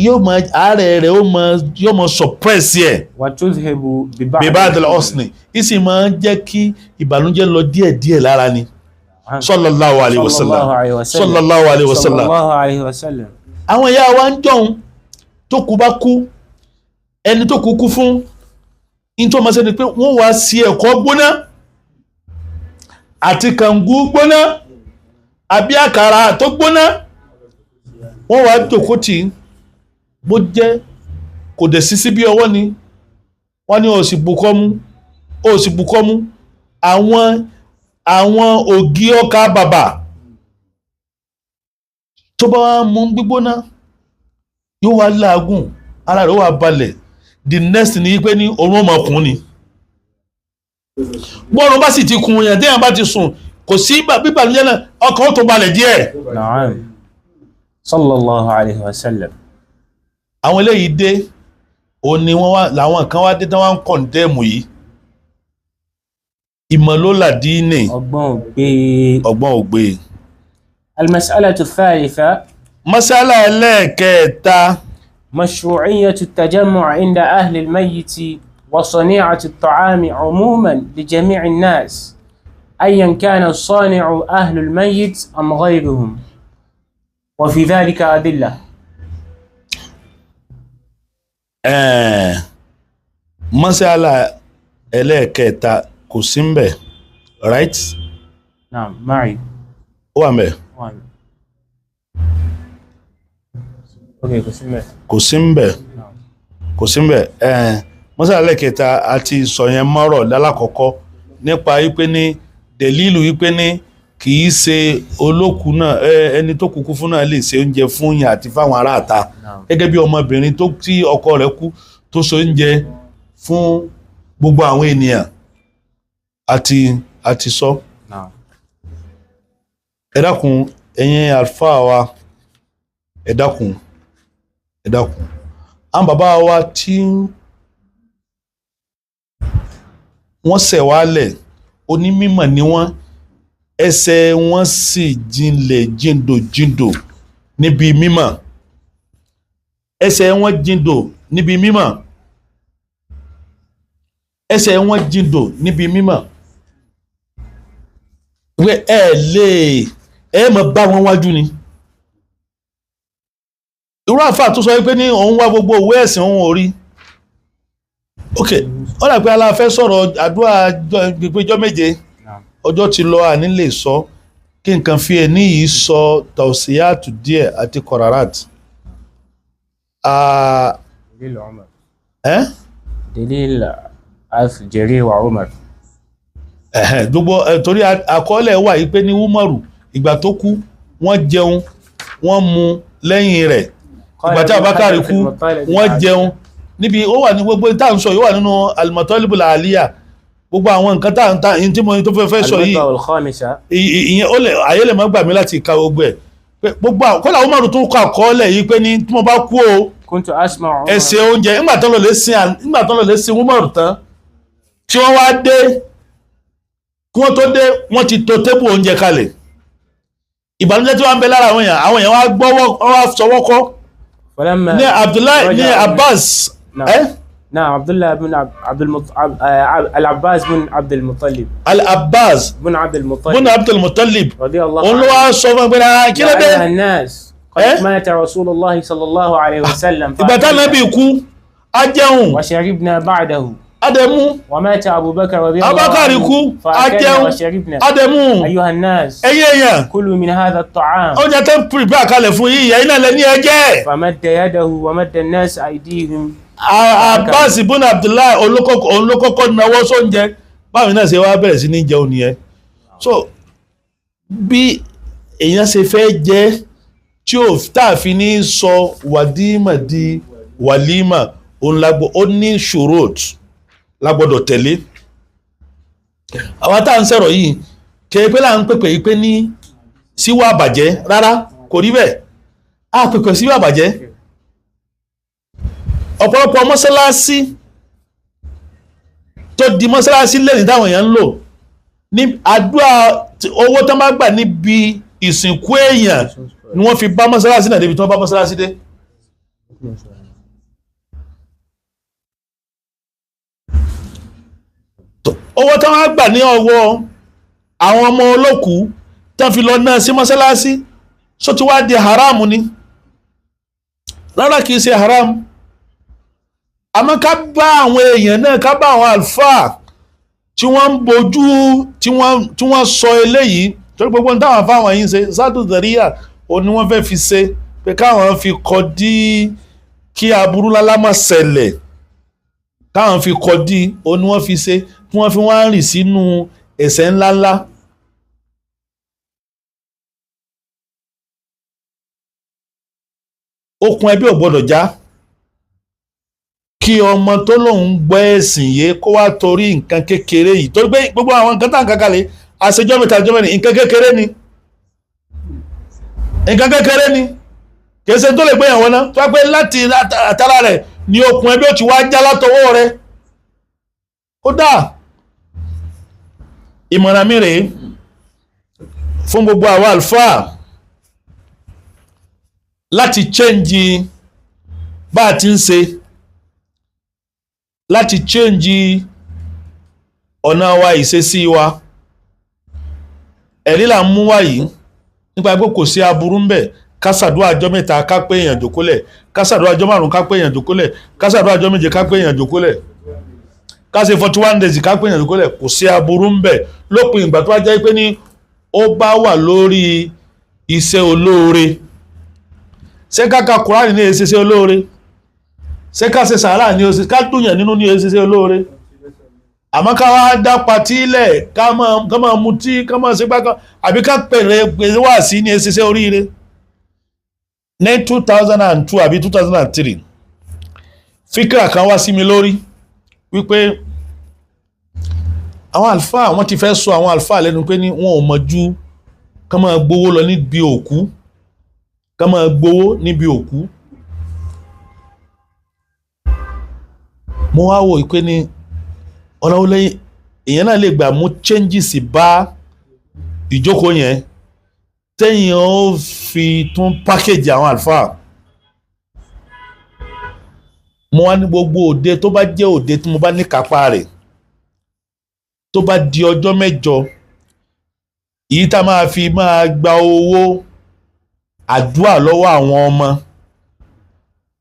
yóò máa àárẹ̀ rẹ̀ yóò máa suppress ẹ̀ وتذهب bibad al-husni ìsì máa ń jẹ́ kí ìbànújẹ́ lọ díẹ̀díẹ̀ lára ni sallallahu alayhi wa sallam sallallahu alayhi wa sallam sallallahu alayhi wa sallam. àwọn ìyá wa ń jọun tó kú bá kú ẹni tó kú fún in tó máa ṣe ni pé wọ́n wá sí ẹ̀kọ́ gbóná àti kàngú gbóná àbí àkàrà tó gbóná wọ́n wá jókòó tì bó jẹ́ kò dẹ̀ sí bí ọwọ́ ni wọ́n ní ó sì bùkọ́ mú àwọn ògì ọkà bàbà tó bá wá mú gbígbóná yóò wá láàgùn ara rẹ̀ wà balẹ̀ the next ni pé ní orun ọmọkùn ni bọ́ọ̀rùn bá sì ti kun yẹn déyàn bá ti sùn kò sí bíbànújẹ́ náà ọkàn ó tó balẹ̀ díẹ̀. Na'am. Sallallahu alayhi wa sallam. àwọn eléyìí dé òun ni wọ́n wá làwọn kan wá dé tí wọ́n ń kọ̀ǹdẹ́mù yìí ìmọ̀lólà díínì ọgbọ́n ògbé. Al-mas'alatu thalitha. masala ẹlẹ́ẹ̀kẹta. مشروعية التجمع عند أهل الميت وصنيعة الطعام عموما لجميع الناس أيا كان الصانع أهل الميت أم غيرهم وفي ذلك أدلة. مسألة ẹlẹ́ẹ̀kẹta kò sí ńbẹ̀ right. نعم معي. ó wà ńbẹ̀. kò sí ńbẹ̀ mọ́sálà lẹ́kẹta àti sọ yẹn mọ́rọ̀ lálákọ̀ọ́kọ́ nípa wípé ní dẹ̀lílù wípé ní kìí ṣe olókù náà ẹni tó kúkú fún náà lè ṣe oúnjẹ fún yàn àti fáwọn aráàta gẹ́gẹ́ bí ọmọbìnrin tó tí ọkọ rẹ̀ kú tó ṣe oúnjẹ fún gbogbo àwọn ènìyàn àti sọ. ẹ dákun ẹ̀yin àlùfáà wa ẹ dákun àwọn bàbá wa tí wọ́n ṣẹ̀ wálẹ̀ onímímọ̀ ni wọ́n ẹsẹ̀ wọn sì jinlẹ̀ jindò níbi mímọ̀ ẹsẹ̀ wọn jindò níbi mímọ̀ ẹsẹ̀ wọn jindò níbi mímọ̀ wẹ́ ẹ mọ̀ bá wọn wájú ni irú àfáà tó sọ wípé ní òun wá gbogbo òwe ẹ̀sìn òun orí ok ó dà pé aláfẹ́ sọ̀rọ̀ àdúrà gbígbéjọ́ méje ọjọ́ ti lọ àní lè sọ kí nǹkan fi ẹ̀ ní yìí sọ tàùsíyàtù díẹ̀ àti kọ̀ràràt. Dalil Al-Jari wa Umar. Gbogbo torí àkọọ́lẹ̀ wà yí pé ní Umaru ìgbà tó kú wọ́n jẹun wọ́n mu lẹ́yìn rẹ̀ ìgbà tí Abubakar kú wọ́n jẹun níbi ó wà ní gbogbo tá à ń sọ yóò wà nínú al-Matalibul Aliyah gbogbo àwọn nǹkan tá à ń ta ìyẹn tí mo tó fẹ́ sọ yìí ìyẹn ó lè ayé lè má gbà mí láti ka gbogbo ẹ̀ pé gbogbo kọ́lá Umaru tó kọ àkọọ́lẹ̀ yìí pé ní tí mo bá kú o ẹsẹ̀ oúnjẹ nígbà tó lọ lè sin Umaru tán tí wọ́n wá dé kí wọ́n tó dé wọ́n ti tò tébù oúnjẹ kalẹ̀ ìbànújẹ́ tí wọ́n ń bẹ lára àwọn èèyàn wá gbọ́wọ́ wọ́n wá sọwọ́kọ́ ní Abdullahi ní Abbas نعم عبد الله بن العباس بن عبد المطلب العباس بن عبد المطلب رضي الله عنه يا أيها الناس قد مات رسول الله صلى الله عليه وسلم وشربنا بعده Ademu ومات أبو بكر رضي الله عنه فأكلنا وشربنا Ademu أيها الناس ẹ̀yin كلوا من هذا الطعام oúnjẹ tẹ́ prepare kalẹ̀ fún yín ẹ̀yin náà lẹ ní ẹ jẹ. فمد يده ومد الناس أيديهم. Abbas ibn Abdullahi olókọ́kọ́ náwó sóúnjẹ báwọn náà ṣe wá bẹ̀rẹ̀ sí ní jẹun nìyẹn. So bí èèyàn ṣe fẹ́ jẹ́ tí ó tààfin ní sọ wàdímà di wàlímà òun lágbo ó ní shurut lágbọ́dọ̀ tẹ̀lé. àwọn tá à ń sọ̀rọ̀ yìí kẹ́ẹ̀pẹ́ là ń pèpè yìí pé ní síwá àbàjẹ́ rárá kò rí bẹ́ẹ̀ á pèpè síwá àbàjẹ́. ọ̀pọ̀lọpọ̀ mọ́sálásí tó di mọ́sálásí lẹ́yìn táwọn èèyàn ń lò ní àdúrà owó tó máa gbà níbi ìsìnkú èèyàn ni wọ́n fi bá mọ́sálásí náà débi tí wọ́n bá mọ́sálásí dé. owó tó máa gbà ní ọwọ́ àwọn ọmọ olókùú tó fi lọ náà sí mọ́sálásí só ti wá di haramu ni rárá kìí ṣe haram àmọ́ ká bá àwọn èèyàn náà ká bá àwọn àlùfáà tí wọ́n ń bojú tí wọ́n sọ eléyìí torí gbogbo ní táwọn afáwọn yìí ń ṣe sádù dàríyà ò ní wọ́n fẹ́ fi ṣe pé káwọn fi kọ́ dí kí aburú lálá má ṣẹlẹ̀ káwọn fi kọ́ dí ò ní wọ́n fi ṣe tí wọ́n fi wá ń rìn sínú ẹ̀ṣẹ̀ ńláńlá. okùn ẹbí ò gbọdọ̀ já kí ọmọ tó lòun gbọ́ ẹ̀sìn yé kó wá torí nǹkan kékeré yìí torí pé gbogbo àwọn nǹkan tá à ń kankalẹ̀ àṣejọ́ mẹ́ta àjọ mẹ́rin nǹkan kékeré ni kìí ṣe tó lè gbé ìyàwó náà tó wá pé láti àtàrà rẹ̀ ni okùn ẹbí ò ti wá já látọwọ́ rẹ̀ ó dáa ìmọ̀ràn mi rèé fún gbogbo àwọn àlùfáà láti change bá a ti ń ṣe láti change ọ̀nà wa ìṣesí wa ẹ̀rí là ń mú wá yìí nípa pé kò sí aburú ń bẹ̀ ká ṣàdúrà ọjọ́ mẹ́ta ká pé èèyàn jókòólẹ̀ ká ṣàdúrà ọjọ́ márùn ká pé èèyàn jókòólẹ̀ ká ṣàdúrà ọjọ́ méje ká pé èèyàn jókòólẹ̀ ká ṣe 41 days ká pé èèyàn jókòólẹ̀ kò sí aburú ń bẹ̀ lópin ìgbà tó bá jẹ́ pé ní ó bá wà lórí iṣẹ́ olóore ṣé ká ka Kùránì ní èsì iṣẹ́ olóore ṣé ká ṣe sàárà ní èsì ká dùnyàn nínú ní èsì iṣẹ́ olóore àmọ́ ká wá dá patí lẹ̀ ká máa mutí ká máa ṣe gbákan àbí ká pèrè wá sí ní èsì iṣẹ́ oríire. ní 2002 àbí 2003 fíkà kan wá sí mi lórí wípé àwọn àlùfáà wọ́n ti fẹ́ sọ àwọn àlùfáà lẹ́nu pé ní wọn ò mọ̀ ju ká máa gbowó lọ níbi òkú ká máa gbowó níbi òkú. mo wá wò pé ní ọ̀nà wo lẹ́yìn èèyàn náà lè gbà mú changes bá ìjókòó yẹn tẹ́yìn ó fi tún package àwọn àlùfáà. mo wá ní gbogbo òde tó bá jẹ́ òde tí mo bá ní kápá rẹ̀ tó bá di ọjọ́ mẹ́jọ èyí tá máa fi máa gba owó àdúà lọ́wọ́ àwọn ọmọ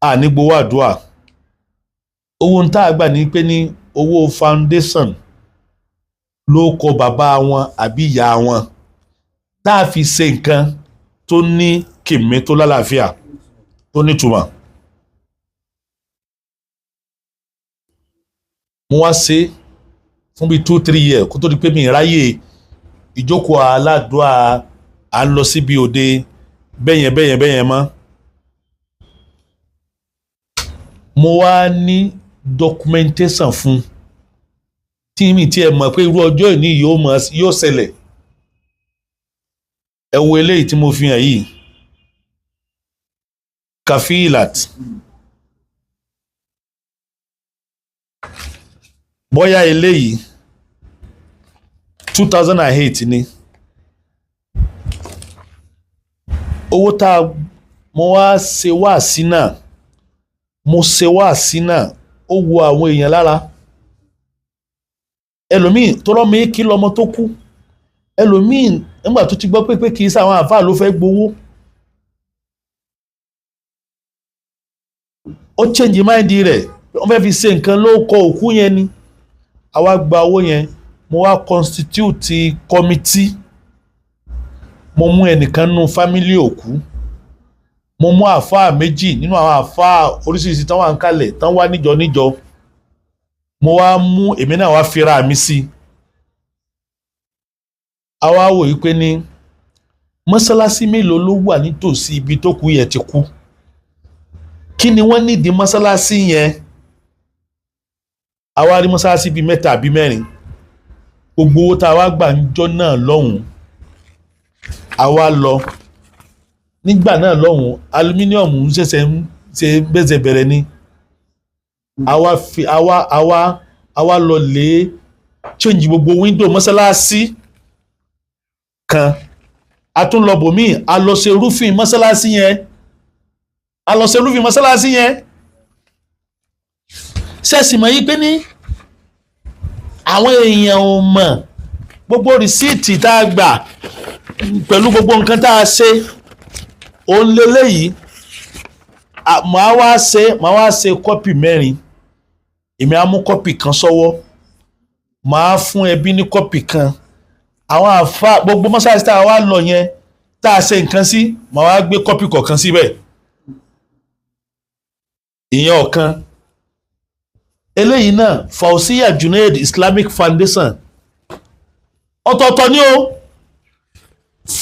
ànígbowó àdúà owó ń tá àgbà ní pé ní owó foundation ló kọ bàbá wọn àbí ìyá wọn tá a fi ṣe nǹkan tó ní kìmí tó lálàáfíà tó nítumọ̀. mo wá ṣe fún bíi 2-3 years kó tó di pé mi ráyè ìjókòó aládùá à ń lọ síbi òde bẹ́yẹn mọ́. mo wá ní documentation fún tí mi tí ẹ mọ̀ pé irú ọjọ́ ìní yóò ṣẹlẹ̀. ẹ wo eléyìí tí mo fi hàn yìí kafilat bóyá eléyìí 2008 ni owó tá mo wá ṣe wáàsí náà ó wo àwọn èèyàn lára ẹlòmíì tó rọ́ mi kí lọmọ tó kú ẹlòmíì nígbà tó ti gbọ́ pé kì í sáwọn àfáà ló fẹ́ gbowó ó change mind rẹ̀ wọ́n fẹ́ fi ṣe nǹkan ló kọ òkú yẹn ni àwa gba owó yẹn mo wá constitute committee mo mú ẹnìkan nínú family òkú mo mú àfáà méjì nínú àwọn àfáà oríṣiríṣi tán wà ń kalẹ̀ tán wá níjọ mo wá mú èmi náà wá fira mi sí a wá wò yí pé ní mọ́sálásí mélòó ló wà nítòsí ibi tó kú yẹn ti kú kí ni wọ́n nídìí mọ́sálásí yẹn a wá rí mọ́sálásí bíi 3 àbí 4 gbogbo owó tá a wá gbà níjọ́ náà lọ́hùn-ún a wá lọ nígbà náà lọ́hùn aluminium ń ṣẹ̀ṣẹ̀ ń ṣe bẹ́sẹ̀ bẹ̀rẹ̀ ni àwa a wá lọ lè change gbogbo window mọ́sálásí kan, a tún lọ bòmíì a lọ ṣe roofing mọ́sálásí yẹn, ṣẹ́sì mọ̀ yí pé ní àwọn èèyàn ò mọ̀ gbogbo rìsíìtì tá a gbà pẹ̀lú gbogbo nǹkan tá a ṣe òun lélẹ́yìí. Màá wá ṣe kọ́pì mẹ́rin, èmi á mú kọ́pì kan sọ́wọ́, màá fún ẹbí ní kọ́pì kan, àwọn àfa gbogbo mọ́sálásí tá a wá lọ yẹn tá a ṣe nǹkan sí màá wá gbé kọ́pì kọ̀ọ̀kan síbẹ̀. Ìyẹn ọ̀kan. Eléyìí náà Fauziya Junaid Islamic Foundation ọ̀tọ̀ọ̀tọ̀ ni o.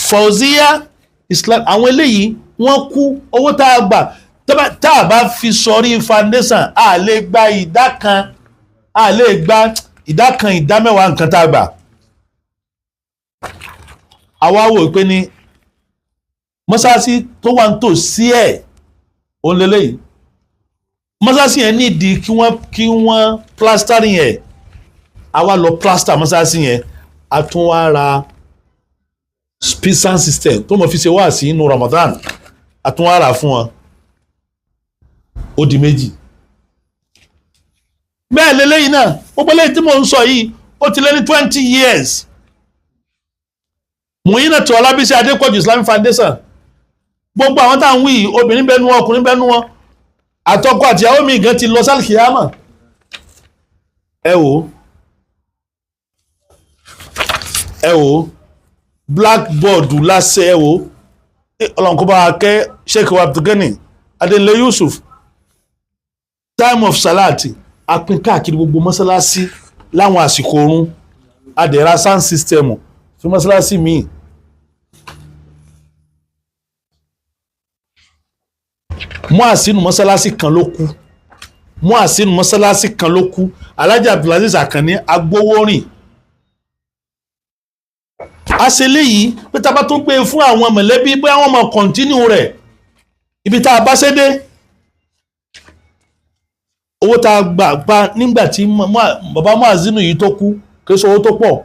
Fauziya Islam àwọn eléyìí wọ́n kú owó tá a gbà tá a bá fi sọrí foundation a lè gba ìdá kan ìdá mẹ́wàá nǹkan tá a gbà. Àwa wò pé ní mọ́sálásí tó wà ń tò sí ẹ̀ òun lélẹ́yìí, mọ́sálásí yẹn nídìí kí wọ́n plastering yẹn, àwa lọ plaster mọ́sálásí yẹn, a tún wá ra speaker system tó mọ̀ fi ṣe wá sí inú Ramadan, a tún wá rà fún wọn, ó di méjì. Bẹ́ẹ̀ lélẹ́yìn náà gbogbo lẹ́yìn tí mò ń sọ yìí ó ti lé ní 20 years. Muyinatu Ọlábísí Adépọ̀jù Islamic Foundation, gbogbo àwọn táwọn wí obìnrin bẹ́nu wọn ọkùnrin bẹ́nu wọn, àtọkọ àtìyàwó mi gan ti lọ sálkìyámà. ẹ wò blackboard lásẹ̀ ẹ wò ọlọ́nkọ́bá akẹ́ Sheikh Abdulgani Adéǹlé Yusuf, time of salati apin káàkiri gbogbo mọ́sálásí láwọn àsìkò oorun, adẹ̀ra sound system fún mọ́sálásí míì. Muasinu mọ́sálásí kan ló kú, Alhaji Abdulaziz Akànní agbowórin. A ṣe léyìí pé tá a bá tó gbé fún àwọn mọ̀lẹ́bí pé àwọn máa kọ̀ntínú rẹ̀ ibi tá a bá ṣe dé. Owó tá a gbà nígbà tí bàbá Muazinu yìí tó kú kì í ṣe owó tó pọ̀,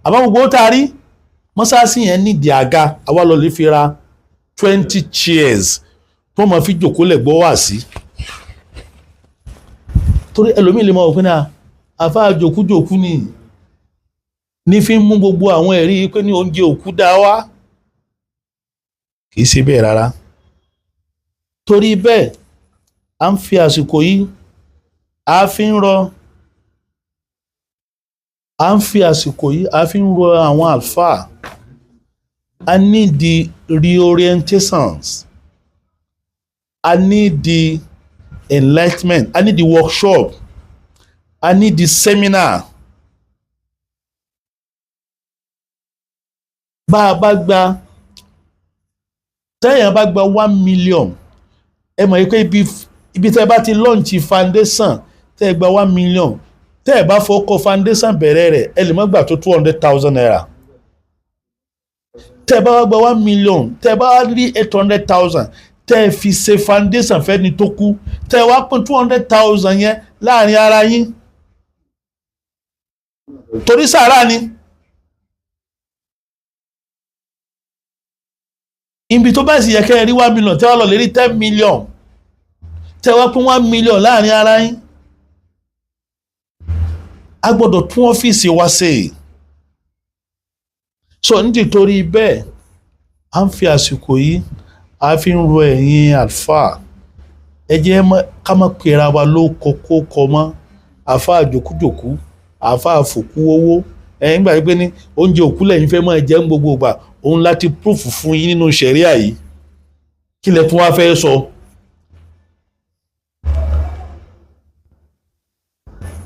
àbá gbogbo owó tá a rí mọ́sálásí yẹn nídìí àga, àwa lọ lè fi ra 20 chairs tó máa fi jòkó lẹ̀ gbọ́ wá sí. Torí ẹlòmíì lè máa wò pé náà àfáà jòkújòkú ní fi ń mú gbogbo àwọn ẹ̀rí pé ní oúnjẹ òkú dá wá, kì í ṣe bẹ́ẹ̀ rárá. Torí bẹ́ẹ̀ à ń fi àsìkò yìí a fi ń rọ àwọn àlùfáà, a need the reorientations, I need the enlightenment, I need the workshop, I need the seminar. Tẹ́yàn bá gba 1 million, ẹ mọ̀ pé ibi tẹ́ bá ti launch foundation tẹ́ gba 1 million, tẹ́ bá fọkọ foundation bẹ̀rẹ̀ rẹ̀ ẹ lè má gbà tó 200,000 naira. Tẹ́ bá wá gba 1 million, tẹ́ bá rí 800,000 tẹ́ fi ṣe foundation fẹ́ni tó kú, tẹ́ wá pín 200,000 yẹn láàrin ara yín, torí sàrà ni. Ibi tó bá sì yẹ kẹ́ rí 1 million tẹ́ wá lọ lè rí 10 million, tẹ́ wá pín 1 million láàrin ara yín. A gbọ́dọ̀ tún ọ́fíìsì wa ṣe. So nítorí bẹ́ẹ̀ à ń fi àsìkò yìí a fi ń rọ ẹ̀yin àlùfáà, ẹ jẹ́ ká má pera wa ló kọ́kọ́ mọ́ àfáà jòkújòkú, àfáà fòkú owó. Ẹ̀yin gbà pé ní oúnjẹ òkú lẹ́yìn fẹ́ máa jẹ gbogbo ìgbà, òun láti proof fún yín nínú ṣẹ̀ríà yìí, kí lẹ tún wá fẹ́ sọ.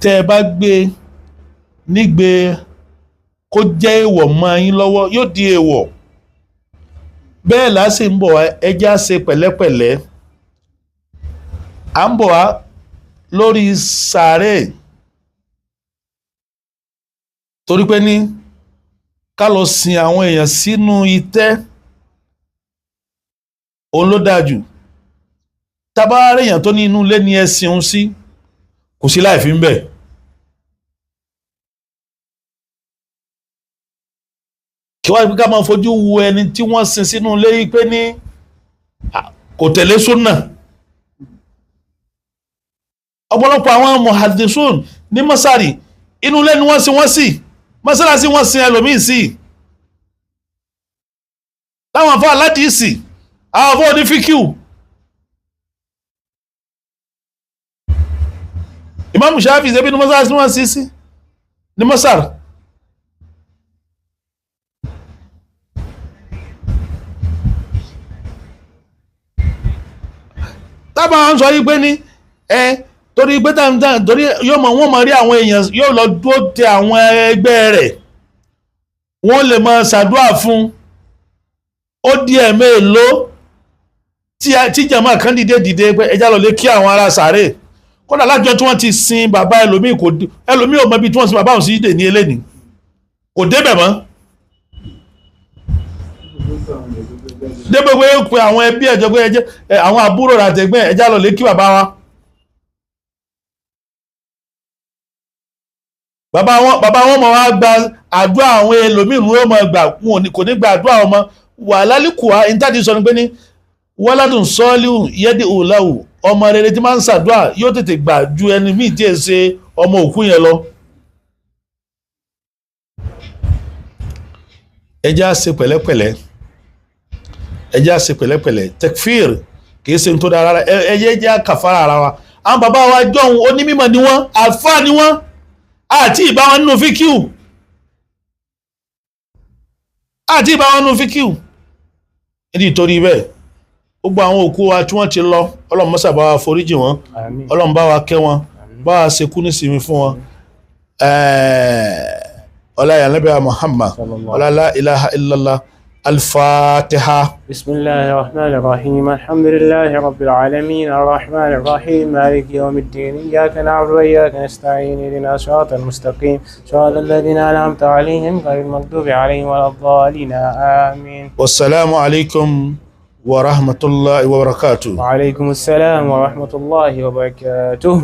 Tẹ́ ẹ bá gbé nígbé kó jẹ́ èèwọ̀ mọ́ yín lọ́wọ́ yóò di èèwọ̀. Bẹ́ẹ̀ lásì ń bọ̀ wá ẹjẹ́ á ṣe pẹ̀lẹ́pẹ̀lẹ́. À ń bọ̀ wá lórí sàárè, torí pé ní ká lọ sin àwọn èèyàn sínú itẹ́ òun ló dáa jù. Tá bá rí èèyàn tó ní inú ilé ní ẹ̀sìn òun sí, kò sí láì fi ń bẹ̀. kí wá ká máa fojú wo ẹni tí wọ́n sin sínú ilé yìí pé ní kò tẹ̀lé súnà. ọ̀pọ̀lọpọ̀ àwọn muhaddisun ní mọ́sárì inú ilé ni wọ́n sin wọ́n sí, mọ́sálásí wọ́n sin ẹlòmíì sí. láwọn afọ aládìísì àwọn afọ onífíkíù, Imam Shafi ṣe bí ní mọ́sálásí wọ́n sí sí ní mọ́sárì. tábà ń sọ yí pé ní torí pé torí wọ́n mọ̀ rí àwọn èèyàn yóò lọ dúró tẹ àwọn ẹgbẹ́ rẹ̀, wọ́n lè máa ṣàdúrà fún ó di ẹ̀mẹ́ẹ̀ló tí jàmáà kan dìde pé ẹjá lọ lé kí àwọn ará sàárè. kódà lájọ tí wọ́n ti sin bàbá ẹlòmíì ò mọ ibi tí wọ́n sin bàbá òun sí dè ní eléni kò débẹ̀ mọ́. débẹ̀ pé ó pe àwọn ẹbí ẹ̀jọ̀ pé àwọn àbúrò rẹ̀ àtẹ̀gbẹ́ ẹjá lọ lé kí bàbá wa. bàbá wọn mọ̀ wá gba àdúrà àwọn ẹlòmíì ló mọ̀ gbà kò ní gba àdúrà ọmọ wà lálìkùá ìtàdí sọ ni pé ní wọ́ládùn sọ́ọ́lù yẹ́dì òláwù ọmọ rere tí máa ń ṣàdúrà yóò tètè gbà ju ẹni míì tí è ṣe ọmọ òkú yẹn lọ. ẹjẹ́ á ṣe pẹ̀lẹ́pẹ̀lẹ́, ẹjẹ́ á ṣe pẹ̀lẹ́pẹ̀lẹ́. tekfir kìí ṣe tó dára rárá, ẹjẹ́ á kàfàrà ara wa. àwọn bàbá wa jọ̀hún onímọ̀ ni wọ́n, àfáà ni wọ́n, àti ìbá wọn nínú fíkíù, àti ìbá wọn nínú fíkíù. nítorí bẹ́ẹ̀ gbogbo àwọn òkú wa tí wọ́n ti lọ ọlọ́run mọ́sà bá wa foríjì wọn, ọlọ́run bá wa kẹ́ wọn, bá wa ṣe kú nísìmí fún wọn. ọláyà nàbẹ́ Muhammad ọlá ilaha illallah al-Fatiha. bismillahir rahmanir rahim alhamdulillahi rabbil alamin arrahmanir rahim maliki yawmiddin iyyaka na'budu wa iyyaka nasta'in ihdinas siratal mustaqim siratal ladzina an'amta alaihim ghayril maghdubi alaihim waladdallin amin. Wassalamu alaikum ورحمة الله وبركاته. وعليكم السلام ورحمة الله وبركاته.